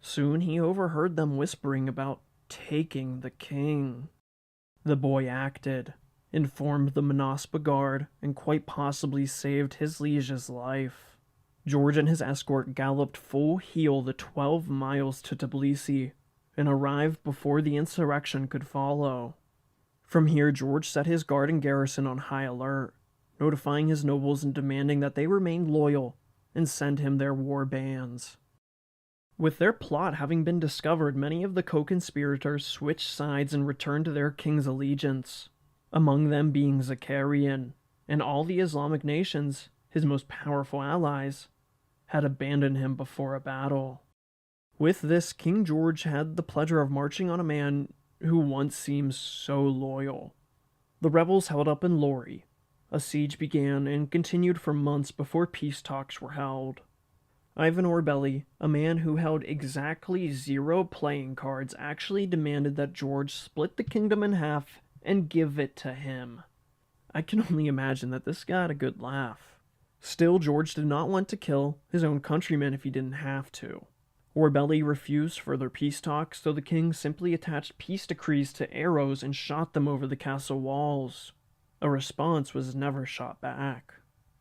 Soon he overheard them whispering about taking the king. The boy acted, informed the Monaspa Guard, and quite possibly saved his liege's life. George and his escort galloped full heel the 12 miles to Tbilisi, and arrived before the insurrection could follow. From here, George set his guard and garrison on high alert, notifying his nobles and demanding that they remain loyal and send him their war bands. With their plot having been discovered, many of the co-conspirators switched sides and returned to their king's allegiance, among them being Zakarian, and all the Islamic nations, his most powerful allies, had abandoned him before a battle. With this, King George had the pleasure of marching on a man who once seemed so loyal. The rebels held up in Lori. A siege began and continued for months before peace talks were held. Ivan Orbeli, a man who held exactly 0 playing cards, actually demanded that George split the kingdom in half and give it to him. I can only imagine that this got a good laugh. Still, George did not want to kill his own countrymen if he didn't have to. Orbeli refused further peace talks, so the king simply attached peace decrees to arrows and shot them over the castle walls. A response was never shot back.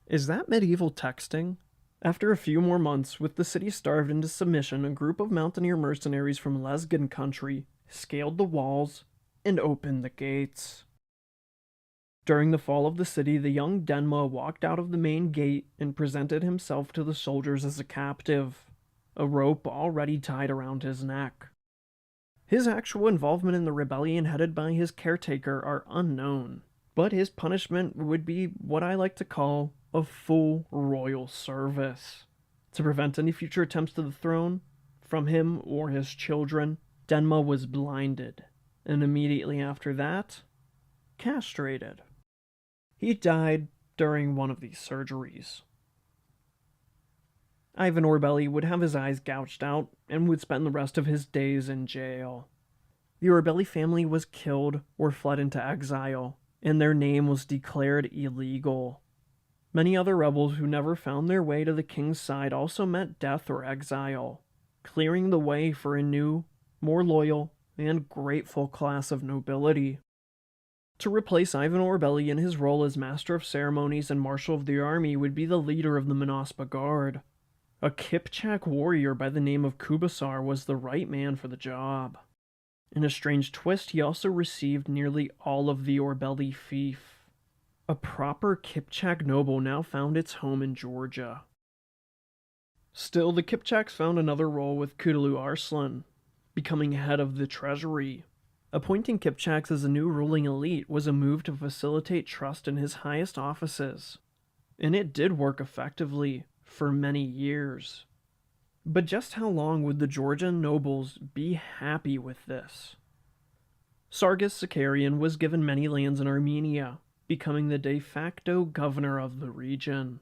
Is that medieval texting? After a few more months, with the city starved into submission, a group of mountaineer mercenaries from Lesghan country scaled the walls and opened the gates. During the fall of the city, the young Denma walked out of the main gate and presented himself to the soldiers as a captive, a rope already tied around his neck. His actual involvement in the rebellion headed by his caretaker are unknown, but his punishment would be what I like to call a full royal service. To prevent any future attempts to the throne from him or his children, Denma was blinded, and immediately after that, castrated. He died during one of these surgeries. Ivan Orbeli would have his eyes gouged out and would spend the rest of his days in jail. The Orbeli family was killed or fled into exile, and their name was declared illegal. Many other rebels who never found their way to the king's side also met death or exile, clearing the way for a new, more loyal, and grateful class of nobility. To replace Ivan Orbeli in his role as Master of Ceremonies and Marshal of the Army would be the leader of the Minospa Guard. A Kipchak warrior by the name of Kubasar was the right man for the job. In a strange twist, he also received nearly all of the Orbeli fief. A proper Kipchak noble now found its home in Georgia. Still, the Kipchaks found another role with Kudulu Arslan, becoming head of the treasury. Appointing Kipchaks as a new ruling elite was a move to facilitate trust in his highest offices, and it did work effectively for many years. But just how long would the Georgian nobles be happy with this? Sargis Zakarian was given many lands in Armenia, becoming the de facto governor of the region.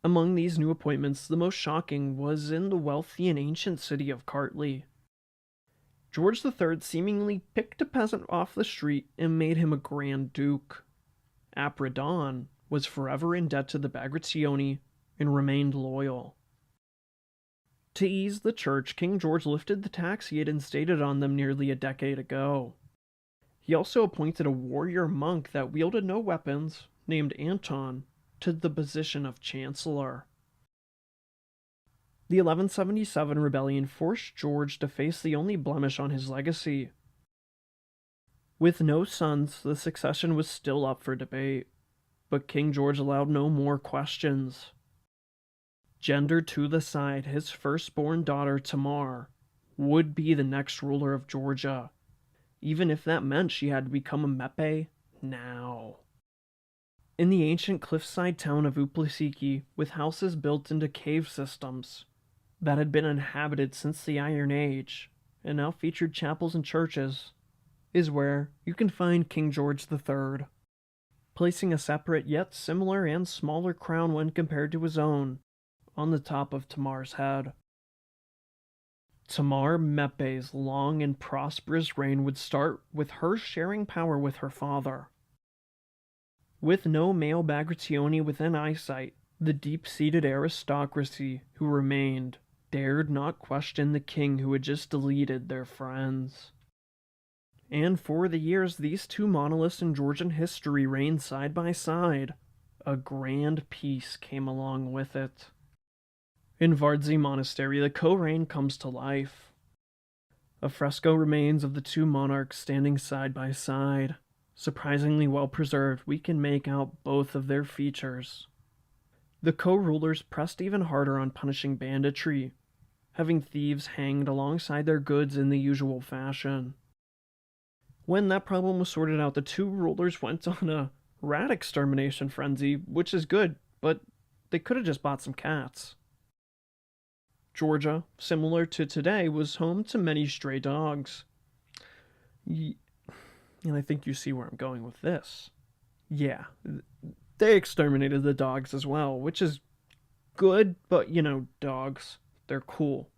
Among these new appointments, the most shocking was in the wealthy and ancient city of Kartli. George III seemingly picked a peasant off the street and made him a Grand Duke. Apradon was forever in debt to the Bagrationi and remained loyal. To ease the church, King George lifted the tax he had instated on them nearly a decade ago. He also appointed a warrior monk that wielded no weapons, named Anton, to the position of Chancellor. The 1177 rebellion forced George to face the only blemish on his legacy. With no sons, the succession was still up for debate, but King George allowed no more questions. Gender to the side, his firstborn daughter, Tamar, would be the next ruler of Georgia, even if that meant she had to become a Mepe now. In the ancient cliffside town of Uplisiki, with houses built into cave systems that had been inhabited since the Iron Age, and now featured chapels and churches, is where you can find King George III, placing a separate yet similar and smaller crown when compared to his own on the top of Tamar's head. Tamar Mepe's long and prosperous reign would start with her sharing power with her father. With no male Bagrationi within eyesight, the deep-seated aristocracy who remained dared not question the king who had just deleted their friends. And for the years these two monoliths in Georgian history reigned side by side, a grand peace came along with it. In Vardsy Monastery, the co-reign comes to life. A fresco remains of the two monarchs standing side by side. Surprisingly well preserved, we can make out both of their features. The co-rulers pressed even harder on punishing banditry, having thieves hanged alongside their goods in the usual fashion. When that problem was sorted out, the two rulers went on a rat extermination frenzy, which is good, but they could have just bought some cats. Georgia, similar to today, was home to many stray dogs. And I think you see where I'm going with this. Yeah, they exterminated the dogs as well, which is good, but dogs, they're cool.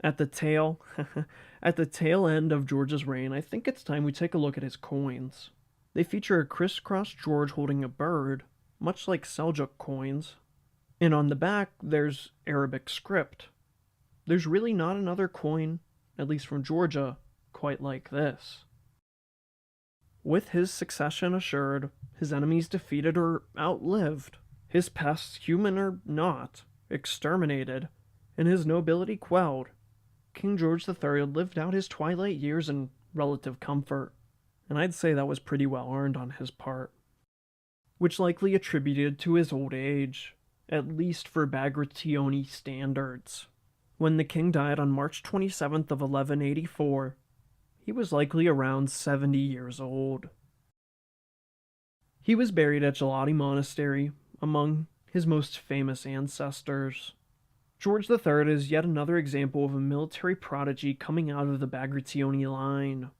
At the tail end of George's reign, I think it's time we take a look at his coins. They feature a crisscross George holding a bird, much like Seljuk coins. And on the back, there's Arabic script. There's really not another coin, at least from Georgia, quite like this. With his succession assured, his enemies defeated or outlived, his pests, human or not, exterminated, and his nobility quelled, King George III lived out his twilight years in relative comfort, and I'd say that was pretty well earned on his part, which likely attributed to his old age, at least for Bagrationi standards. When the king died on March 27th of 1184, he was likely around 70 years old. He was buried at Gelati Monastery, among his most famous ancestors. George III is yet another example of a military prodigy coming out of the Bagrationi line.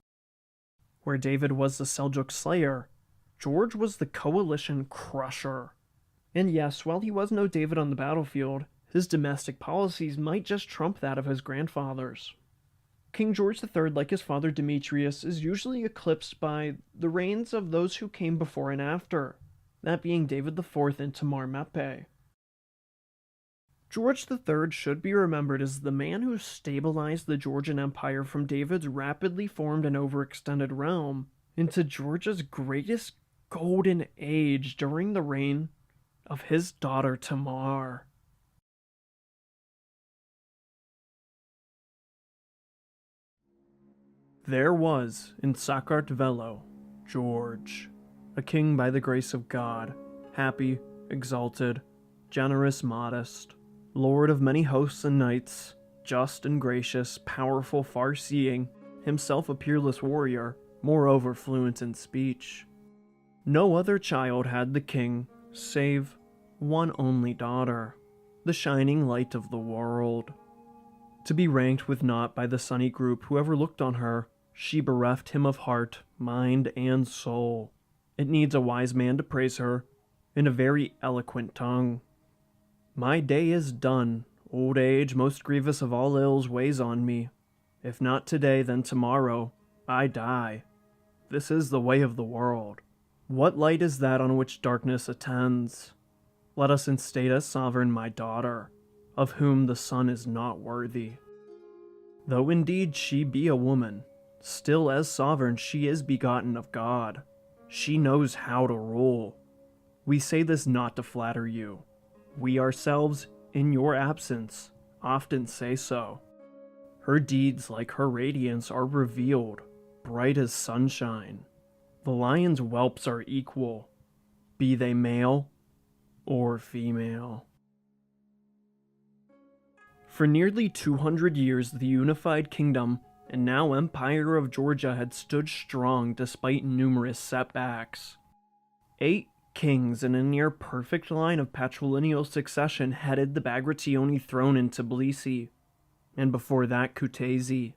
Where David was the Seljuk slayer, George was the coalition crusher. And yes, while he was no David on the battlefield, His domestic policies might just trump that of his grandfathers. King George III, like his father Demetrius, is usually eclipsed by the reigns of those who came before and after, that being David IV and Tamar Meppe. George III should be remembered as the man who stabilized the Georgian Empire from David's rapidly formed and overextended realm into Georgia's greatest golden age during the reign of his daughter Tamar. There was in Sakartvelo George, a king by the grace of God, happy, exalted, generous, modest, lord of many hosts and knights, just and gracious, powerful, far-seeing, himself a peerless warrior, moreover fluent in speech. No other child had the king, save one only daughter, the shining light of the world. To be ranked with naught by the sunny group who ever looked on her, she bereft him of heart, mind, and soul. It needs a wise man to praise her, in a very eloquent tongue. My day is done. Old age, most grievous of all ills, weighs on me. If not today, then tomorrow, I die. This is the way of the world. What light is that on which darkness attends? Let us instate as sovereign my daughter, of whom the sun is not worthy. Though indeed she be a woman, still as sovereign she is begotten of God. She knows how to rule. We say this not to flatter you. We ourselves, in your absence, often say so. Her deeds, like her radiance, are revealed, bright as sunshine. The lion's whelps are equal, be they male or female. For nearly 200 years, the unified kingdom and now Empire of Georgia had stood strong despite numerous setbacks. 8 kings in a near-perfect line of patrilineal succession headed the Bagrationi throne in Tbilisi, and before that Kutaisi.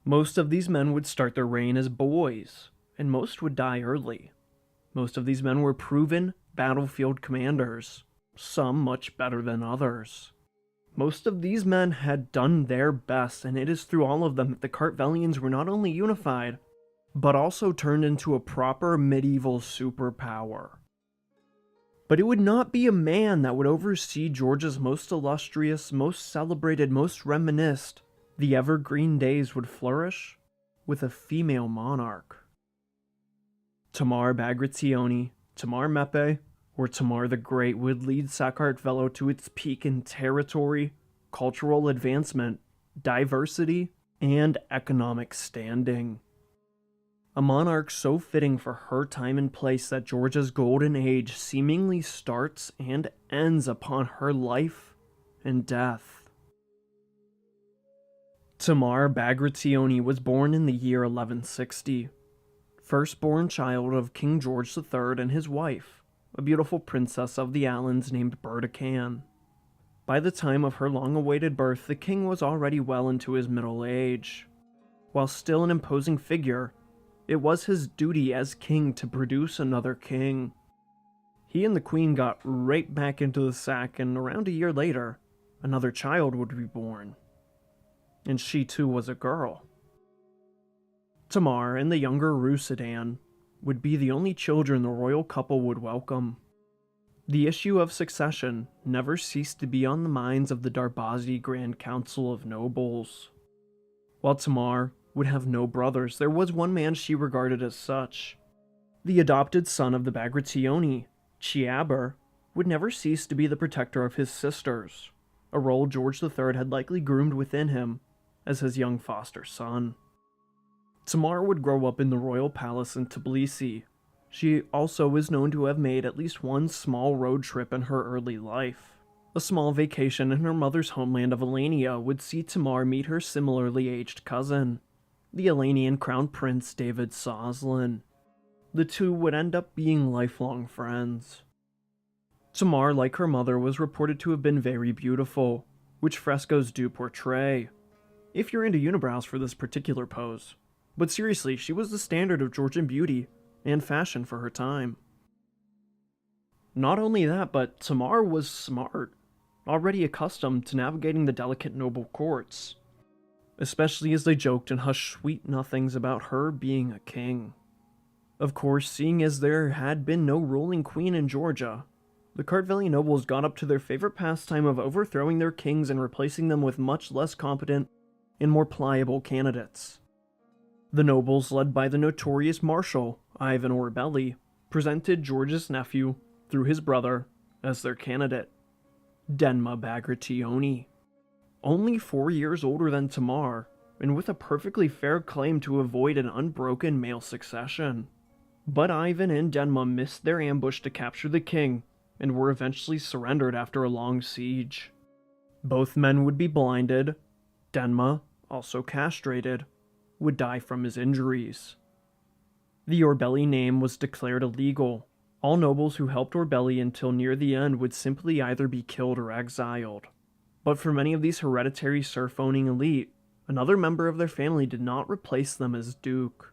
Most of these men would start their reign as boys, and most would die early. Most of these men were proven battlefield commanders, some much better than others. Most of these men had done their best, and it is through all of them that the Kartvelians were not only unified, but also turned into a proper medieval superpower. But it would not be a man that would oversee Georgia's most illustrious, most celebrated, most reminisced. The evergreen days would flourish with a female monarch. Tamar Bagrationi, Tamar Meppe, or Tamar the Great would lead Sakartvelo to its peak in territory, cultural advancement, diversity, and economic standing. A monarch so fitting for her time and place that Georgia's golden age seemingly starts and ends upon her life and death. Tamar Bagrationi was born in the year 1160, firstborn child of King George III and his wife, a beautiful princess of the Alans named Berdican. By the time of her long-awaited birth, the king was already well into his middle age. While still an imposing figure, it was his duty as king to produce another king. He and the queen got right back into the sack, and around a year later, another child would be born. And she too was a girl. Tamar and the younger Rusidan would be the only children the royal couple would welcome. The issue of succession never ceased to be on the minds of the Darbazi Grand Council of Nobles. While Tamar would have no brothers, there was one man she regarded as such. The adopted son of the Bagrationi, Chiaber, would never cease to be the protector of his sisters, a role George III had likely groomed within him as his young foster son. Tamar would grow up in the royal palace in Tbilisi. She also is known to have made at least one small road trip in her early life. A small vacation in her mother's homeland of Alania would see Tamar meet her similarly aged cousin, the Alanian Crown Prince David Soslin. The two would end up being lifelong friends. Tamar, like her mother, was reported to have been very beautiful, which frescoes do portray, if you're into unibrows for this particular pose. But seriously, she was the standard of Georgian beauty and fashion for her time. Not only that, but Tamar was smart. already accustomed to navigating the delicate noble courts, especially as they joked and hushed sweet nothings about her being a king. Of course, seeing as there had been no ruling queen in Georgia, the Kartveli nobles got up to their favorite pastime of overthrowing their kings and replacing them with much less competent and more pliable candidates. The nobles, led by the notorious Marshal, Ivan Orbeli, presented George's nephew, through his brother, as their candidate, Denma Bagrationi. Only 4 years older than Tamar, and with a perfectly fair claim to avoid an unbroken male succession. But Ivan and Denma missed their ambush to capture the king, and were eventually surrendered after a long siege. Both men would be blinded. Denma, also castrated, would die from his injuries. The Orbeli name was declared illegal. All nobles who helped Orbeli until near the end would simply either be killed or exiled. But for many of these hereditary serf-owning elite, another member of their family did not replace them as duke.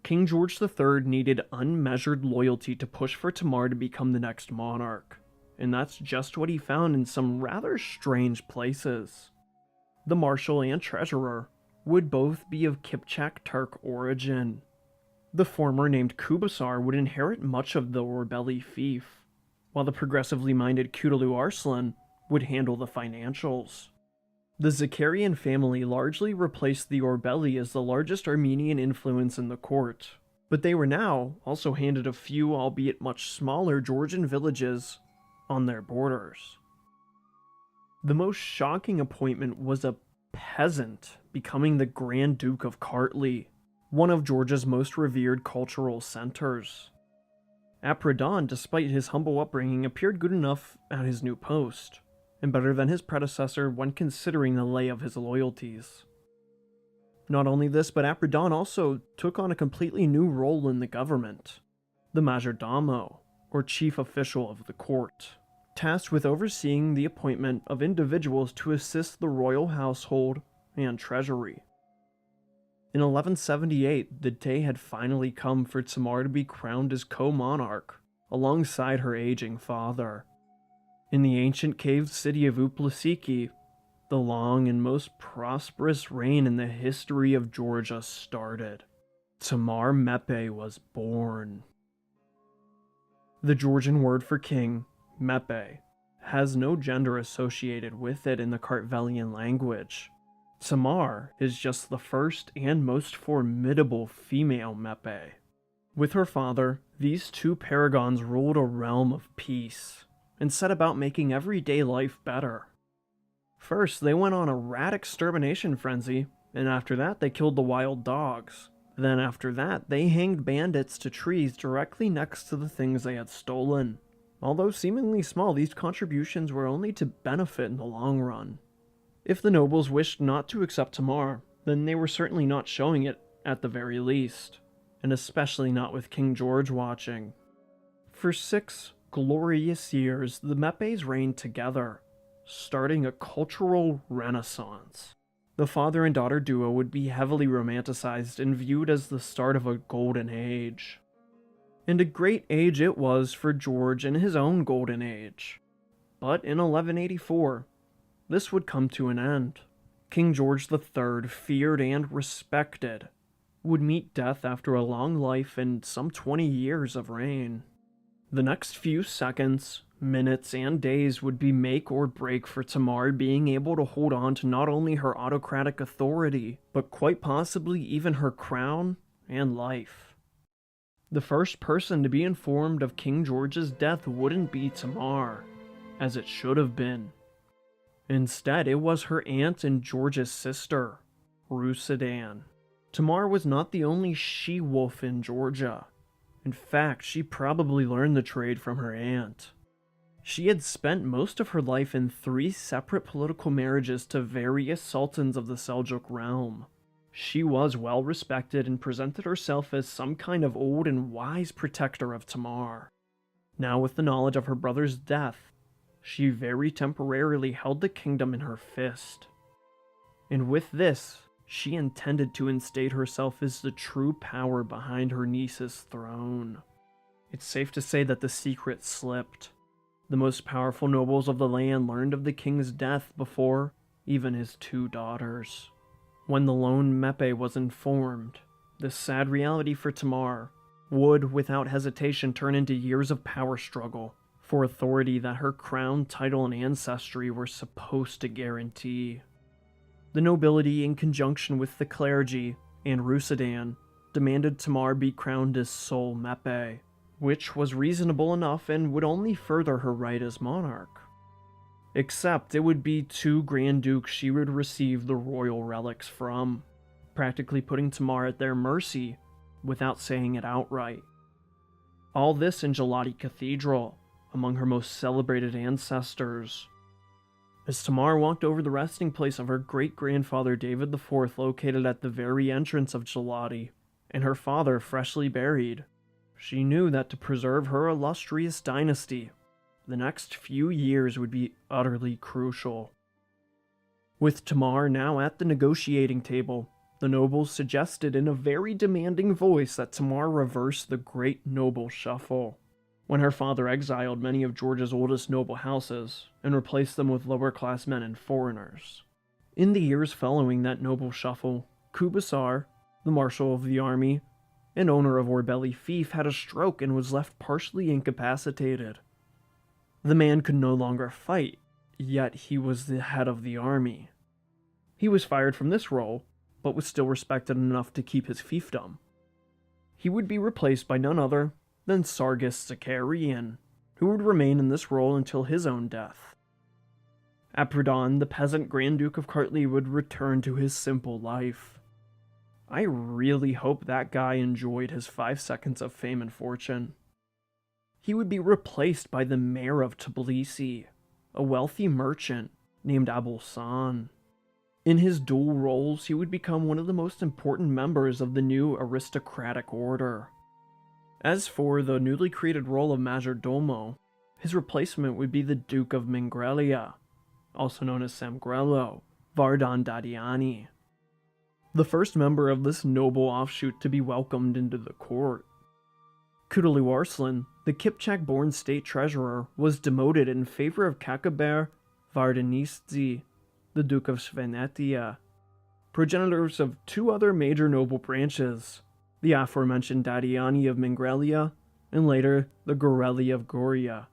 King George III needed unmeasured loyalty to push for Tamar to become the next monarch, and that's just what he found in some rather strange places. The Marshal and Treasurer would both be of Kipchak Turk origin. The former, named Kubasar, would inherit much of the Orbeli fief, while the progressively minded Kudallu Arslan would handle the financials. The Zakarian family largely replaced the Orbeli as the largest Armenian influence in the court, but they were now also handed a few, albeit much smaller, Georgian villages on their borders. The most shocking appointment was a peasant becoming the Grand Duke of Kartli, one of Georgia's most revered cultural centers. Apradon, despite his humble upbringing, appeared good enough at his new post, and better than his predecessor when considering the lay of his loyalties. Not only this, but Apradon also took on a completely new role in the government, the Majordamo, or chief official of the court, tasked with overseeing the appointment of individuals to assist the royal household and treasury. In 1178, the day had finally come for Tamar to be crowned as co-monarch, alongside her aging father. In the ancient cave city of Uplasiki, the long and most prosperous reign in the history of Georgia started. Tamar Mepe was born. The Georgian word for king, Mepe, has no gender associated with it in the Kartvelian language. Tamar is just the first and most formidable female Mepe. With her father, these two paragons ruled a realm of peace, and set about making everyday life better. First, they went on a rat extermination frenzy, and after that they killed the wild dogs. Then after that, they hanged bandits to trees directly next to the things they had stolen. Although seemingly small, these contributions were only to benefit in the long run. If the nobles wished not to accept Tamar, then they were certainly not showing it at the very least, and especially not with King George watching. For 6 glorious years, the Mepes reigned together, starting a cultural renaissance. The father and daughter duo would be heavily romanticized and viewed as the start of a golden age. And a great age it was for George in his own golden age. But in 1184, this would come to an end. King George III, feared and respected, would meet death after a long life and some 20 years of reign. The next few seconds, minutes, and days would be make or break for Tamar being able to hold on to not only her autocratic authority, but quite possibly even her crown and life. The first person to be informed of King George's death wouldn't be Tamar, as it should have been. Instead, it was her aunt and George's sister, Rusadan. Tamar was not the only she-wolf in Georgia. In fact, she probably learned the trade from her aunt. She had spent most of her life in 3 separate political marriages to various sultans of the Seljuk realm. She was well respected and presented herself as some kind of old and wise protector of Tamar. Now, with the knowledge of her brother's death, she very temporarily held the kingdom in her fist. And with this, she intended to instate herself as the true power behind her niece's throne. It's safe to say that the secret slipped. The most powerful nobles of the land learned of the king's death before even his 2 daughters. When the lone Mepe was informed, this sad reality for Tamar would, without hesitation, turn into years of power struggle for authority that her crown, title, and ancestry were supposed to guarantee. The nobility, in conjunction with the clergy and Rusadan, demanded Tamar be crowned as sole Mepe, which was reasonable enough and would only further her right as monarch. Except it would be 2 Grand Dukes she would receive the royal relics from, practically putting Tamar at their mercy without saying it outright. All this in Gelati Cathedral, among her most celebrated ancestors. As Tamar walked over the resting place of her great-grandfather David IV, located at the very entrance of Gelati, and her father freshly buried, she knew that to preserve her illustrious dynasty, the next few years would be utterly crucial. With Tamar now at the negotiating table, the nobles suggested in a very demanding voice that Tamar reverse the Great Noble Shuffle, when her father exiled many of Georgia's oldest noble houses and replaced them with lower-class men and foreigners. In the years following that noble shuffle, Kubasar, the marshal of the army, and owner of Orbeli Fief, had a stroke and was left partially incapacitated. The man could no longer fight, yet he was the head of the army. He was fired from this role, but was still respected enough to keep his fiefdom. He would be replaced by none other than Sargis Zakarian, who would remain in this role until his own death. Aprodon, the peasant Grand Duke of Kartli, would return to his simple life. I really hope that guy enjoyed his 5 seconds of fame and fortune. He would be replaced by the mayor of Tbilisi, a wealthy merchant named Abulsan. In his dual roles, he would become one of the most important members of the new aristocratic order. As for the newly created role of Majordomo, his replacement would be the Duke of Mingrelia, also known as Samgrelo, Vardan Dadiani, the first member of this noble offshoot to be welcomed into the court. Kudali Arslan, the Kipchak-born state treasurer, was demoted in favor of Kakaber Vardanistzi, the Duke of Svenetia, progenitors of 2 other major noble branches, the aforementioned Dadiani of Mingrelia, and later the Goreli of Goria.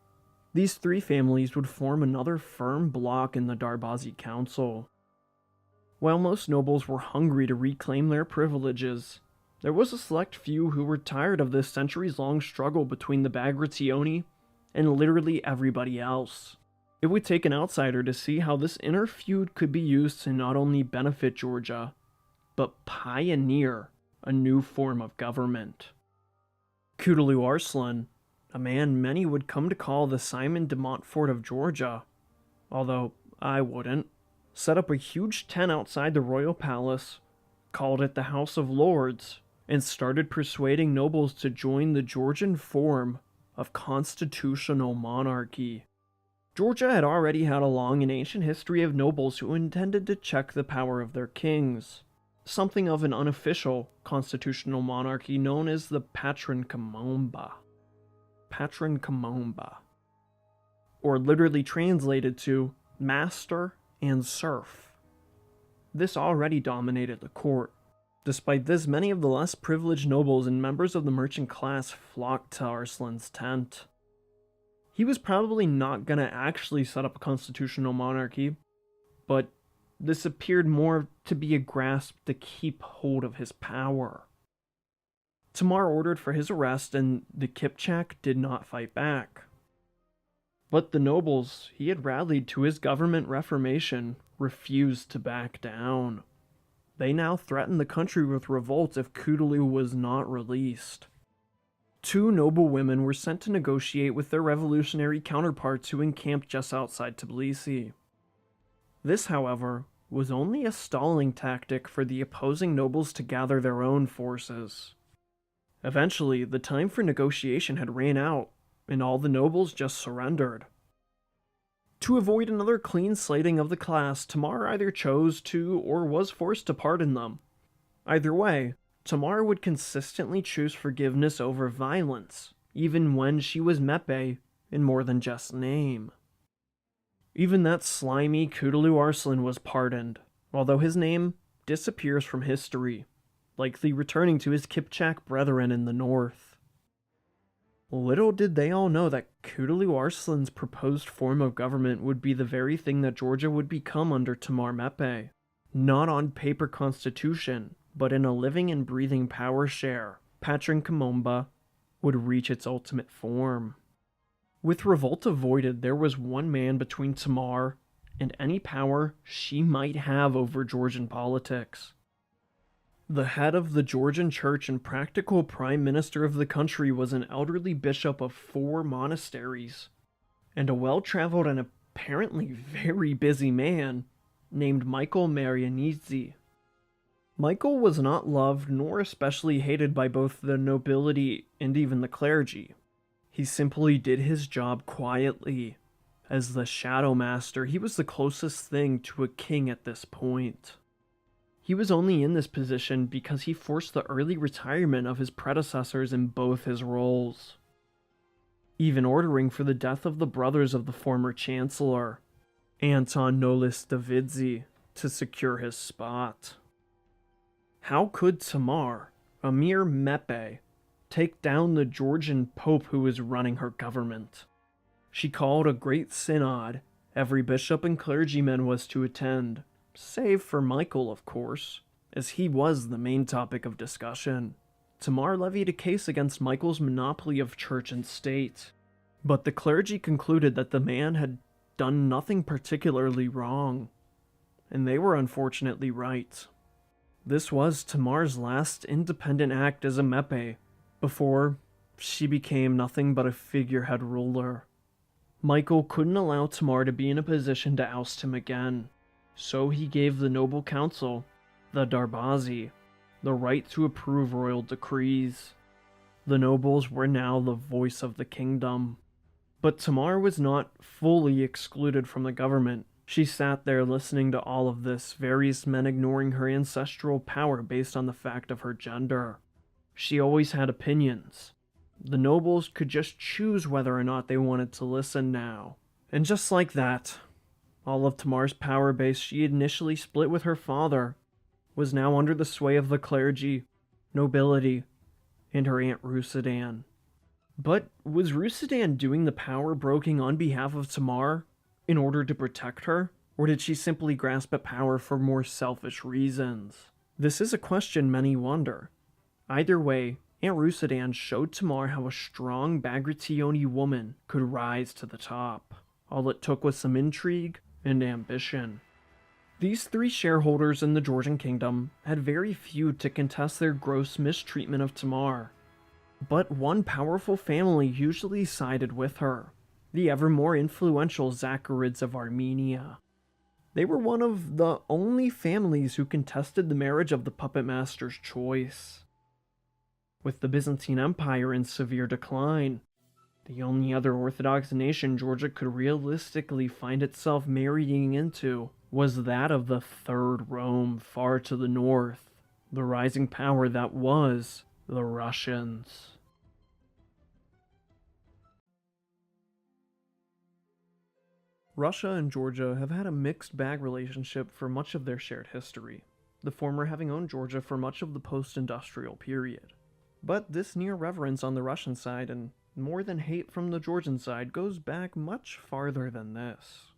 These 3 families would form another firm bloc in the Darbazi Council. While most nobles were hungry to reclaim their privileges, there was a select few who were tired of this centuries-long struggle between the Bagrationi and literally everybody else. It would take an outsider to see how this inner feud could be used to not only benefit Georgia, but pioneer a new form of government. Kudali Arslan, a man many would come to call the Simon de Montfort of Georgia, although I wouldn't, set up a huge tent outside the royal palace, called it the House of Lords, and started persuading nobles to join the Georgian form of constitutional monarchy. Georgia had already had a long and ancient history of nobles who intended to check the power of their kings, something of an unofficial constitutional monarchy known as the Patron Kamomba. Patron Kamomba, or literally translated to master and serf. This already dominated the court. Despite this, many of the less privileged nobles and members of the merchant class flocked to Arslan's tent. He was probably not going to actually set up a constitutional monarchy, but this appeared more to be a grasp to keep hold of his power. Tamar ordered for his arrest, and the Kipchak did not fight back. But the nobles he had rallied to his government reformation refused to back down. They now threatened the country with revolt if Kudali was not released. 2 noble women were sent to negotiate with their revolutionary counterparts who encamped just outside Tbilisi. This, however, was only a stalling tactic for the opposing nobles to gather their own forces. Eventually, the time for negotiation had ran out, and all the nobles just surrendered. To avoid another clean slating of the class, Tamar either chose to or was forced to pardon them. Either way, Tamar would consistently choose forgiveness over violence, even when she was Mepe in more than just name. Even that slimy Kudaloo Arslan was pardoned, although his name disappears from history, likely returning to his Kipchak brethren in the north. Little did they all know that Kudaloo Arslan's proposed form of government would be the very thing that Georgia would become under Tamar Mepe. Not on paper constitution, but in a living and breathing power share, Patron Kamomba would reach its ultimate form. With revolt avoided, there was one man between Tamar and any power she might have over Georgian politics. The head of the Georgian church and practical prime minister of the country was an elderly bishop of 4 monasteries, and a well-traveled and apparently very busy man named Michael Marianidze. Michael was not loved nor especially hated by both the nobility and even the clergy. He simply did his job quietly. As the Shadow Master, he was the closest thing to a king at this point. He was only in this position because he forced the early retirement of his predecessors in both his roles, even ordering for the death of the brothers of the former chancellor, Anton Nolis Davidzi, to secure his spot. How could Tamar, a mere Mepe, take down the Georgian pope who was running her government? She called a great synod. Every bishop and clergyman was to attend, save for Michael, of course, as he was the main topic of discussion. Tamar levied a case against Michael's monopoly of church and state, but the clergy concluded that the man had done nothing particularly wrong, and they were unfortunately right. This was Tamar's last independent act as a Mepe, before she became nothing but a figurehead ruler. Michael couldn't allow Tamar to be in a position to oust him again, so he gave the noble council, the Darbazi, the right to approve royal decrees. The nobles were now the voice of the kingdom. But Tamar was not fully excluded from the government. She sat there listening to all of this, various men ignoring her ancestral power based on the fact of her gender. She always had opinions. The nobles could just choose whether or not they wanted to listen now. And just like that, all of Tamar's power base she had initially split with her father was now under the sway of the clergy, nobility, and her Aunt Rusidan. But was Rusidan doing the power broking on behalf of Tamar in order to protect her, or did she simply grasp at power for more selfish reasons? This is a question many wonder. Either way, Aunt Rusidan showed Tamar how a strong Bagrationi woman could rise to the top. All it took was some intrigue and ambition. These 3 shareholders in the Georgian kingdom had very few to contest their gross mistreatment of Tamar. But one powerful family usually sided with her, the ever more influential Zacharids of Armenia. They were one of the only families who contested the marriage of the puppet master's choice. With the Byzantine Empire in severe decline, the only other Orthodox nation Georgia could realistically find itself marrying into was that of the Third Rome far to the north, the rising power that was the Russians. Russia and Georgia have had a mixed bag relationship for much of their shared history, the former having owned Georgia for much of the post-industrial period. But this near reverence on the Russian side and more than hate from the Georgian side goes back much farther than this.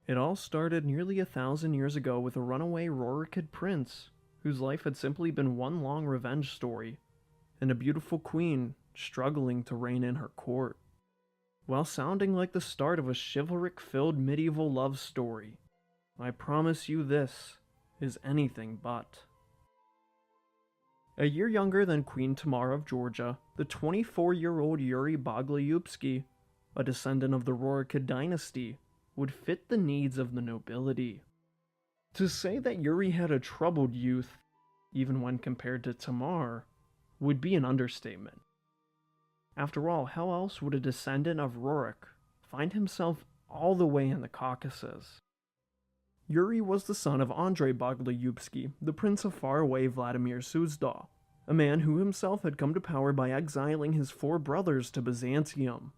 It all started nearly 1,000 years ago with a runaway Rorikid prince, whose life had simply been one long revenge story, and a beautiful queen struggling to reign in her court. While sounding like the start of a chivalric-filled medieval love story, I promise you this is anything but. A year younger than Queen Tamar of Georgia, the 24-year-old Yuri Baglayupsky, a descendant of the Rorikid dynasty, would fit the needs of the nobility. To say that Yuri had a troubled youth, even when compared to Tamar, would be an understatement. After all, how else would a descendant of Rorik find himself all the way in the Caucasus? Yuri was the son of Andrei Baglayupsky, the prince of faraway Vladimir Suzdal, a man who himself had come to power by exiling his 4 brothers to Byzantium.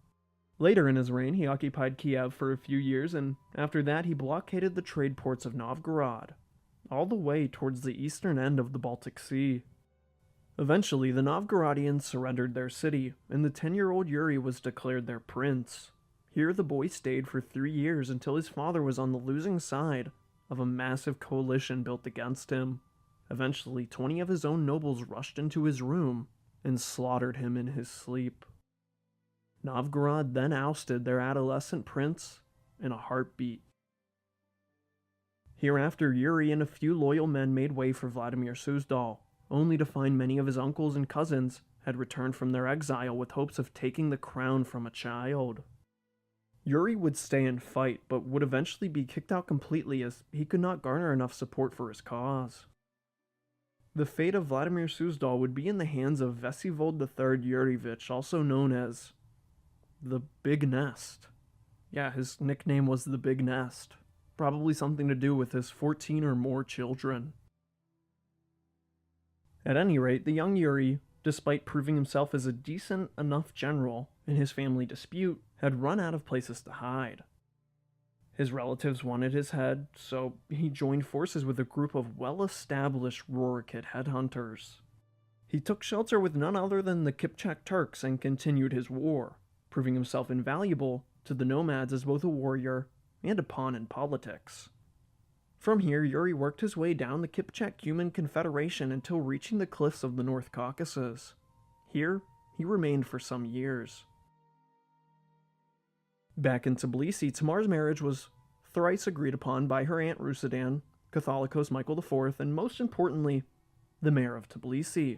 Later in his reign, he occupied Kiev for a few years, and after that he blockaded the trade ports of Novgorod, all the way towards the eastern end of the Baltic Sea. Eventually, the Novgorodians surrendered their city, and the 10-year-old Yuri was declared their prince. Here the boy stayed for 3 years until his father was on the losing side of a massive coalition built against him. Eventually, 20 of his own nobles rushed into his room and slaughtered him in his sleep. Novgorod then ousted their adolescent prince in a heartbeat. Hereafter, Yuri and a few loyal men made way for Vladimir Suzdal, only to find many of his uncles and cousins had returned from their exile with hopes of taking the crown from a child. Yuri would stay and fight, but would eventually be kicked out completely as he could not garner enough support for his cause. The fate of Vladimir Suzdal would be in the hands of Vesivold III Yurevich, also known as the Big Nest. Yeah, his nickname was the Big Nest, probably something to do with his 14 or more children. At any rate, the young Yuri, despite proving himself as a decent enough general in his family dispute, had run out of places to hide. His relatives wanted his head, so he joined forces with a group of well-established Rorikid headhunters. He took shelter with none other than the Kipchak Turks and continued his war, proving himself invaluable to the nomads as both a warrior and a pawn in politics. From here, Yuri worked his way down the Kipchak Human Confederation until reaching the cliffs of the North Caucasus. Here, he remained for some years. Back in Tbilisi, Tamar's marriage was thrice agreed upon by her aunt Rusudan, Catholicos Michael IV, and most importantly, the mayor of Tbilisi,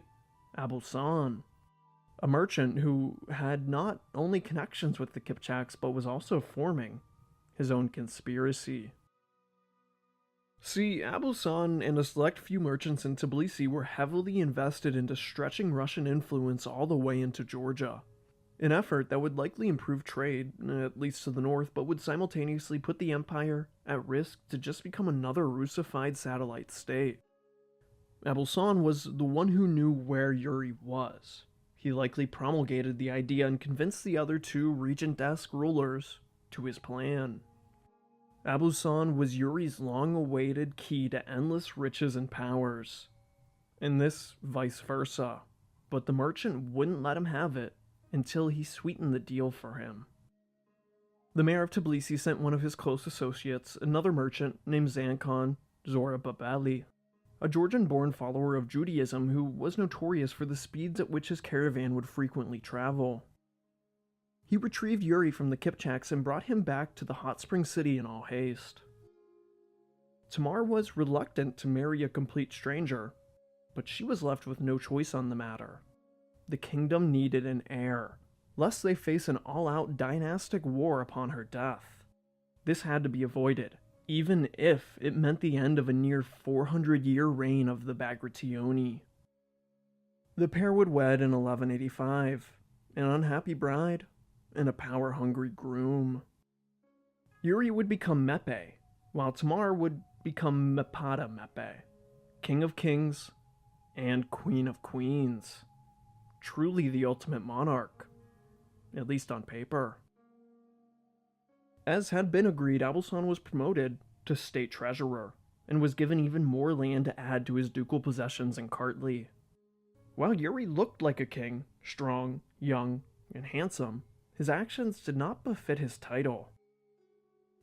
Abusan, a merchant who had not only connections with the Kipchaks but was also forming his own conspiracy. See, Abusan and a select few merchants in Tbilisi were heavily invested into stretching Russian influence all the way into Georgia. An effort that would likely improve trade, at least to the north, but would simultaneously put the empire at risk to just become another Russified satellite state. Abusan was the one who knew where Yuri was. He likely promulgated the idea and convinced the other two regent-esque rulers to his plan. Abusan was Yuri's long-awaited key to endless riches and powers, and this vice versa, but the merchant wouldn't let him have it until he sweetened the deal for him. The mayor of Tbilisi sent one of his close associates, another merchant named Zankhan Zorababali, a Georgian-born follower of Judaism who was notorious for the speeds at which his caravan would frequently travel. He retrieved Yuri from the Kipchaks and brought him back to the hot spring city in all haste. Tamar was reluctant to marry a complete stranger, but she was left with no choice on the matter. The kingdom needed an heir, lest they face an all-out dynastic war upon her death. This had to be avoided, even if it meant the end of a near 400-year reign of the Bagrationi. The pair would wed in 1185, an unhappy bride and a power-hungry groom. Yuri would become Mepe, while Tamar would become Mepada Mepe, king of kings and queen of queens. Truly the ultimate monarch, at least on paper. As had been agreed, Abusan was promoted to state treasurer, and was given even more land to add to his ducal possessions in Kartli. While Yuri looked like a king, strong, young, and handsome, his actions did not befit his title.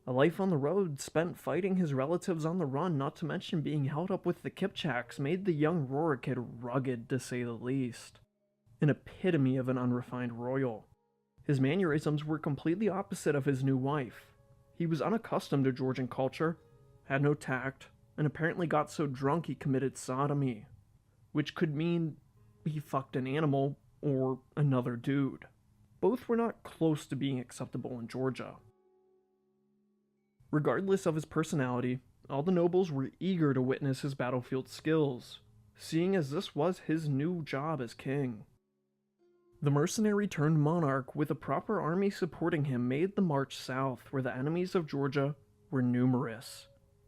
A life on the road spent fighting his relatives on the run, not to mention being held up with the Kipchaks, made the young Rorikid rugged to say the least. An epitome of an unrefined royal. His mannerisms were completely opposite of his new wife. He was unaccustomed to Georgian culture, had no tact, and apparently got so drunk he committed sodomy, which could mean he fucked an animal or another dude. Both were not close to being acceptable in Georgia. Regardless of his personality, all the nobles were eager to witness his battlefield skills, seeing as this was his new job as king. The mercenary turned monarch with a proper army supporting him made the march south, where the enemies of Georgia were numerous,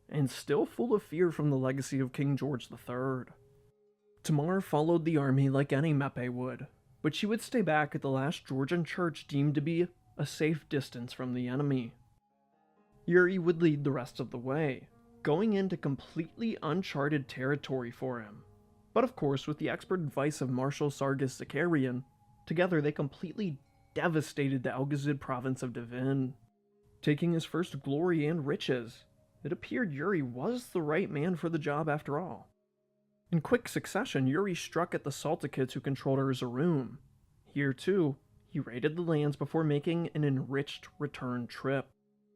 and still full of fear from the legacy of King George III. Tamar followed the army like any Mepe would, but she would stay back at the last Georgian church deemed to be a safe distance from the enemy. Yuri would lead the rest of the way, going into completely uncharted territory for him. But of course, with the expert advice of Marshal Sargis Zakarian, together they completely devastated the Algazid province of Divin. Taking his first glory and riches, it appeared Yuri was the right man for the job after all. In quick succession, Yuri struck at the Saltikids who controlled Erzurum. Here too, he raided the lands before making an enriched return trip,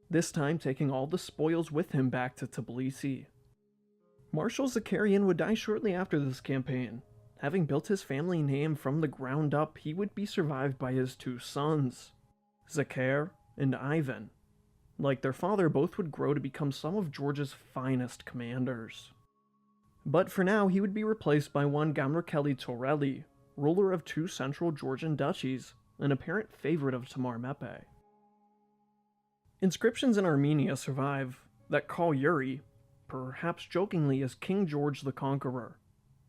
this time taking all the spoils with him back to Tbilisi. Marshal Zakarian would die shortly after this campaign. Having built his family name from the ground up, he would be survived by his two sons, Zakar and Ivan. Like their father, both would grow to become some of Georgia's finest commanders. But for now, he would be replaced by one Gamrakeli Torelli, ruler of two central Georgian duchies, an apparent favorite of Tamar Mepe. Inscriptions in Armenia survive that call Yuri, perhaps jokingly, as King George the Conqueror,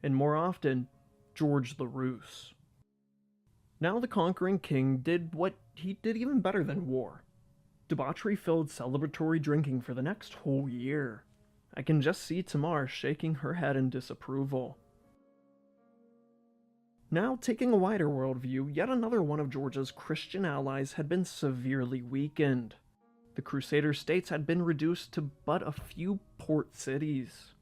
and more often, George the Rus. Now the conquering king did what he did even better than war. Debauchery-filled celebratory drinking for the next whole year. I can just see Tamar shaking her head in disapproval. Now, taking a wider worldview, yet another one of Georgia's Christian allies had been severely weakened. The Crusader states had been reduced to but a few port cities.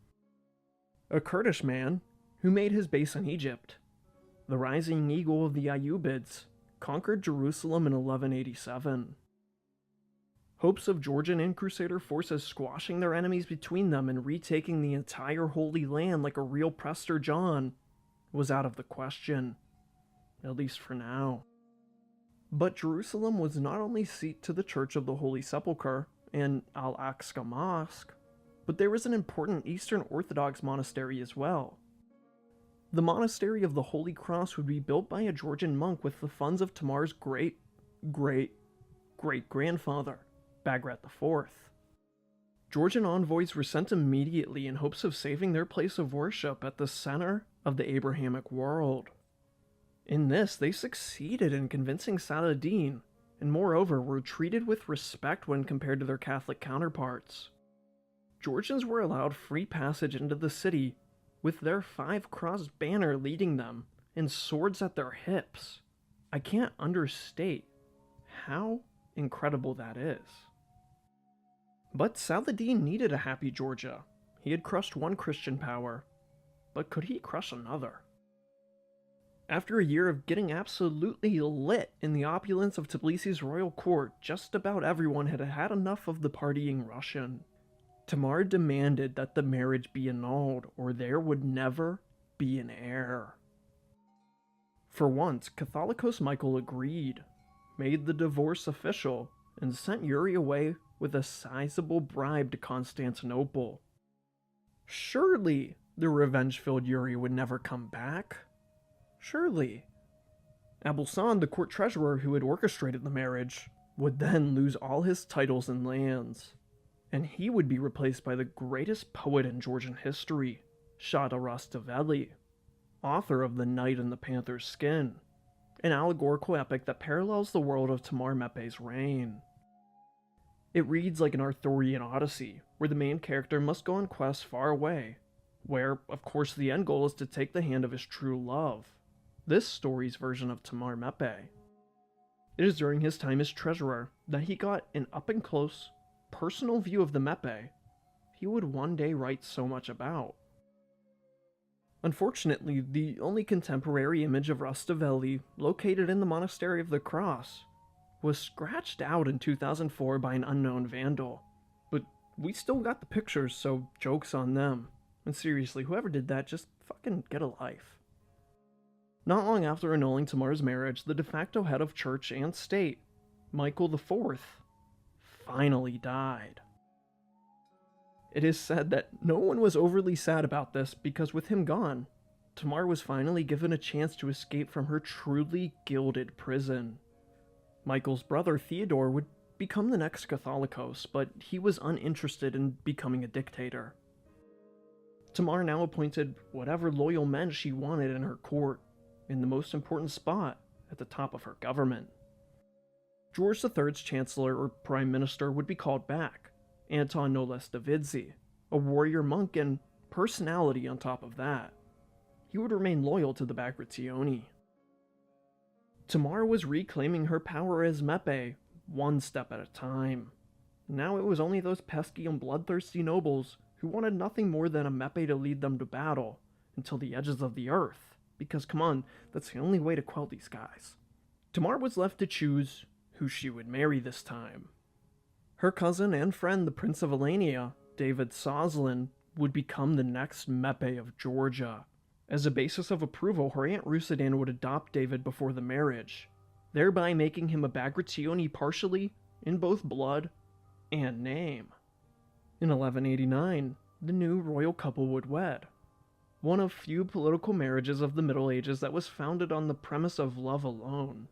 A Kurdish man, who made his base in Egypt, the rising eagle of the Ayyubids, conquered Jerusalem in 1187. Hopes of Georgian and Crusader forces squashing their enemies between them and retaking the entire Holy Land like a real Prester John was out of the question, at least for now. But Jerusalem was not only seat to the Church of the Holy Sepulchre and Al-Aqsa Mosque, but there was an important Eastern Orthodox monastery as well. The Monastery of the Holy Cross would be built by a Georgian monk with the funds of Tamar's great-great-great-grandfather, Bagrat IV. Georgian envoys were sent immediately in hopes of saving their place of worship at the center of the Abrahamic world. In this, they succeeded in convincing Saladin, and moreover were treated with respect when compared to their Catholic counterparts. Georgians were allowed free passage into the city, with their five-crossed banner leading them, and swords at their hips. I can't understate how incredible that is. But Saladin needed a happy Georgia. He had crushed one Christian power, but could he crush another? After a year of getting absolutely lit in the opulence of Tbilisi's royal court, just about everyone had had enough of the partying Russian. Tamar demanded that the marriage be annulled, or there would never be an heir. For once, Catholicos Michael agreed, made the divorce official, and sent Yuri away with a sizable bribe to Constantinople. Surely the revenge-filled Yuri would never come back. Surely. Abulsan, the court treasurer who had orchestrated the marriage, would then lose all his titles and lands, and he would be replaced by the greatest poet in Georgian history, Shah Arastaveli, author of The Knight in the Panther's Skin, an allegorical epic that parallels the world of Tamar Mepe's reign. It reads like an Arthurian Odyssey, where the main character must go on quests far away, where, of course, the end goal is to take the hand of his true love. This story's version of Tamar Mepe. It is during his time as treasurer that he got an up-and-close, personal view of the Mepe he would one day write so much about. Unfortunately, the only contemporary image of Rastaveli, located in the Monastery of the Cross, was scratched out in 2004 by an unknown vandal. But we still got the pictures, so joke's on them. And seriously, whoever did that, just fucking get a life. Not long after annulling Tamar's marriage, the de facto head of church and state, Michael IV, finally died. It is said that no one was overly sad about this because with him gone, Tamar was finally given a chance to escape from her truly gilded prison. Michael's brother Theodore would become the next Catholicos, but he was uninterested in becoming a dictator. Tamar now appointed whatever loyal men she wanted in her court, in the most important spot at the top of her government. George III's chancellor or prime minister would be called back, Anton no less Davidzi, a warrior monk and personality on top of that. He would remain loyal to the Bagrationi. Tamar was reclaiming her power as Mepe, one step at a time. Now it was only those pesky and bloodthirsty nobles who wanted nothing more than a Mepe to lead them to battle until the edges of the earth, because come on, that's the only way to quell these guys. Tamar was left to choose who she would marry this time. Her cousin and friend, the Prince of Alania, David Soslan, would become the next Mepe of Georgia. As a basis of approval, her aunt Rusidan would adopt David before the marriage, thereby making him a Bagrationi partially in both blood and name. In 1189, the new royal couple would wed, one of few political marriages of the Middle Ages that was founded on the premise of love alone.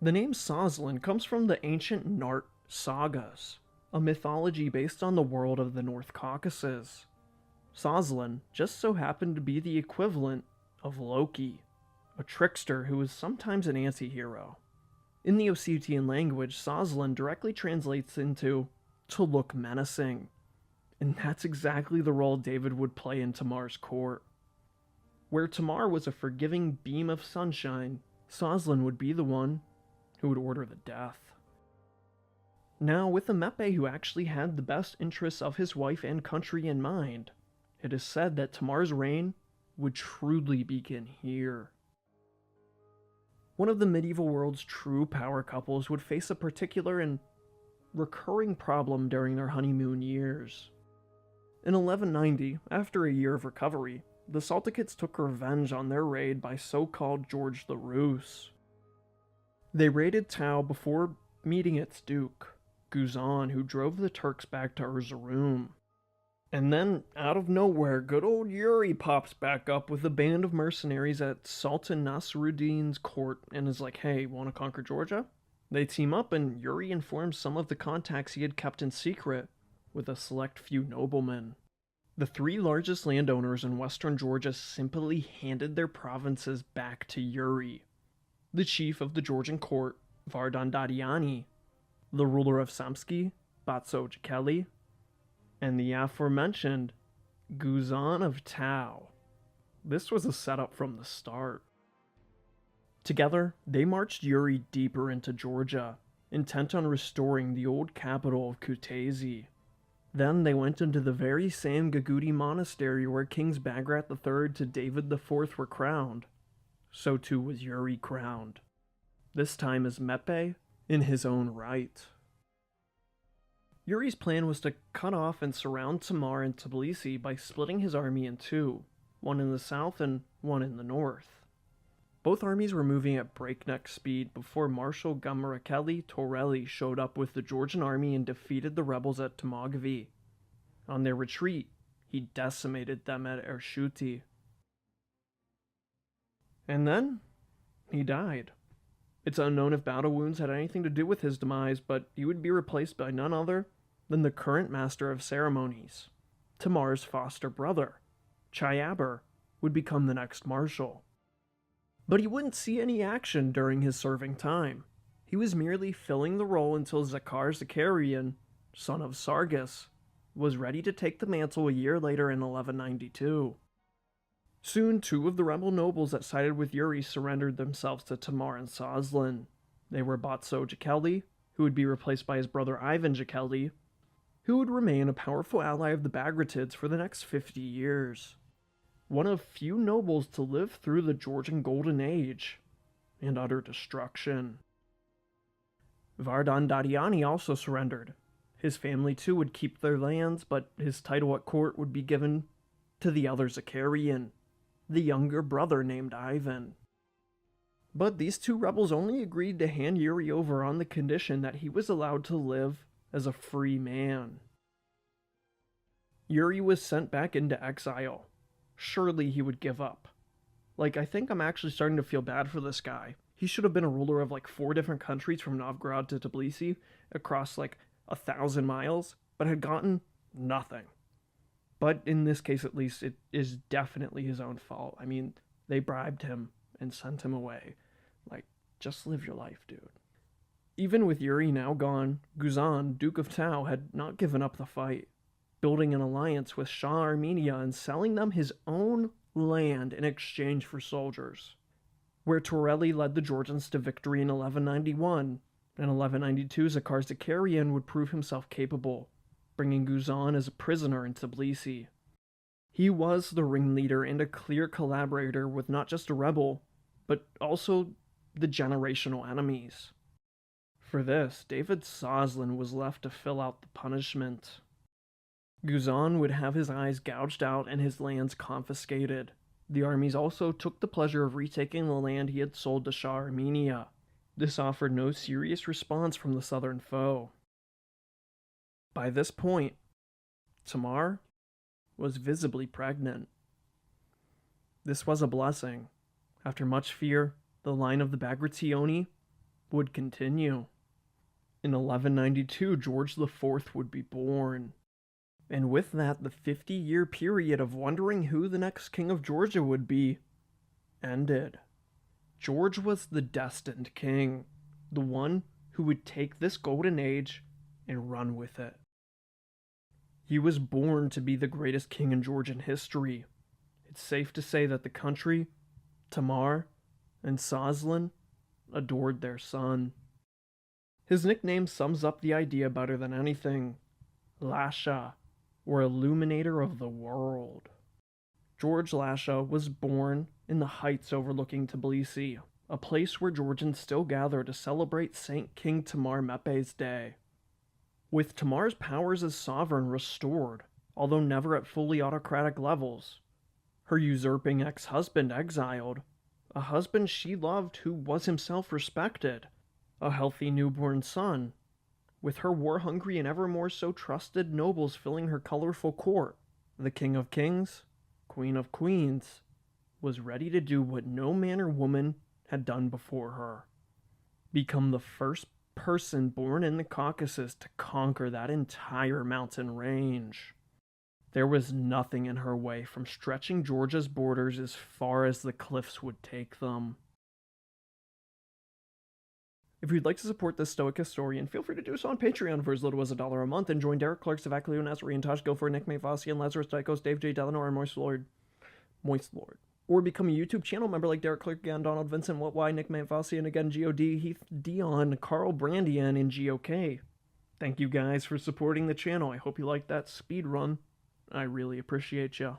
The name Soslan comes from the ancient Nart sagas, a mythology based on the world of the North Caucasus. Soslan just so happened to be the equivalent of Loki, a trickster who was sometimes an anti-hero. In the Ossetian language, Soslan directly translates into to look menacing, and that's exactly the role David would play in Tamar's court. Where Tamar was a forgiving beam of sunshine, Soslan would be the one who would order the death. Now, with a Mepe who actually had the best interests of his wife and country in mind, it is said that Tamar's reign would truly begin here. One of the medieval world's true power couples would face a particular and recurring problem during their honeymoon years. In 1190, after a year of recovery, the Saltykids took revenge on their raid by so-called George the Rus. They raided Tau before meeting its duke, Guzan, who drove the Turks back to Erzurum. And then, out of nowhere, good old Yuri pops back up with a band of mercenaries at Sultan Nasruddin's court and is like, hey, want to conquer Georgia? They team up and Yuri informs some of the contacts he had kept in secret with a select few noblemen. The three largest landowners in western Georgia simply handed their provinces back to Yuri. The chief of the Georgian court, Vardan Dadiani, the ruler of Samski, Batso Jakeli, and the aforementioned Guzan of Tau. This was a setup from the start. Together, they marched Yuri deeper into Georgia, intent on restoring the old capital of Kutaisi. Then they went into the very same Gagudi monastery where Kings Bagrat III to David IV were crowned. So too was Yuri crowned, this time as Mepe in his own right. Yuri's plan was to cut off and surround Tamar and Tbilisi by splitting his army in two, one in the south and one in the north. Both armies were moving at breakneck speed before Marshal Gamarakeli Torelli showed up with the Georgian army and defeated the rebels at Tomagvi. On their retreat, he decimated them at Ershuti. And then, he died. It's unknown if battle wounds had anything to do with his demise, but he would be replaced by none other than the current master of ceremonies. Tamar's foster brother, Chayaber, would become the next marshal. But he wouldn't see any action during his serving time. He was merely filling the role until Zakhar Zakarian, son of Sargis, was ready to take the mantle a year later in 1192. Soon, two of the rebel nobles that sided with Yuri surrendered themselves to Tamar and Soslan. They were Batso Jakeli, who would be replaced by his brother Ivan Jakeli, who would remain a powerful ally of the Bagratids for the next 50 years. One of few nobles to live through the Georgian Golden Age and utter destruction. Vardan Dadiani also surrendered. His family too would keep their lands, but his title at court would be given to the other Zakarian, the younger brother named Ivan. But these two rebels only agreed to hand Yuri over on the condition that he was allowed to live as a free man. Yuri was sent back into exile. Surely he would give up. I think I'm actually starting to feel bad for this guy. He should have been a ruler of 4 different countries from Novgorod to Tbilisi across 1,000 miles, but had gotten nothing. But in this case, at least, it is definitely his own fault. I mean, they bribed him and sent him away. Just live your life, dude. Even with Yuri now gone, Guzan, Duke of Tau, had not given up the fight, building an alliance with Shah Armenia and selling them his own land in exchange for soldiers. Where Torelli led the Georgians to victory in 1191, in 1192 Zakhar Zakarian would prove himself capable, bringing Guzan as a prisoner in Tbilisi. He was the ringleader and a clear collaborator with not just a rebel, but also the generational enemies. For this, David Soslan was left to fill out the punishment. Guzan would have his eyes gouged out and his lands confiscated. The armies also took the pleasure of retaking the land he had sold to Shah Armenia. This offered no serious response from the southern foe. By this point, Tamar was visibly pregnant. This was a blessing. After much fear, the line of the Bagrationi would continue. In 1192, George IV would be born. And with that, the 50-year period of wondering who the next king of Georgia would be ended. George was the destined king, the one who would take this golden age and run with it. He was born to be the greatest king in Georgian history. It's safe to say that the country, Tamar, and Soslan adored their son. His nickname sums up the idea better than anything. Lasha, or Illuminator of the World. George Lasha was born in the heights overlooking Tbilisi, a place where Georgians still gather to celebrate Saint King Tamar Mepe's day. With Tamar's powers as sovereign restored, although never at fully autocratic levels, her usurping ex-husband exiled, a husband she loved who was himself respected, a healthy newborn son, with her war-hungry and ever more so trusted nobles filling her colorful court, the King of Kings, Queen of Queens, was ready to do what no man or woman had done before her. Become the first person born in the Caucasus to conquer that entire mountain range. There was nothing in her way from stretching Georgia's borders as far as the cliffs would take them. If you'd like to support this stoic historian, feel free to do so on Patreon for as little as $1 a month, and join Derek Clark, Savaclio, Nazari, and Tosh Gilford, Nick Mayvasi, and Lazarus Dykos, Dave J. Delanor, and Moist Lord. Or become a YouTube channel member like Derek Clark, again, Donald Vincent, What Why, Nick Mayvasi, and again, GOD, Heath Dion, Carl Brandian, and GOK. Thank you guys for supporting the channel. I hope you liked that speed run. I really appreciate ya.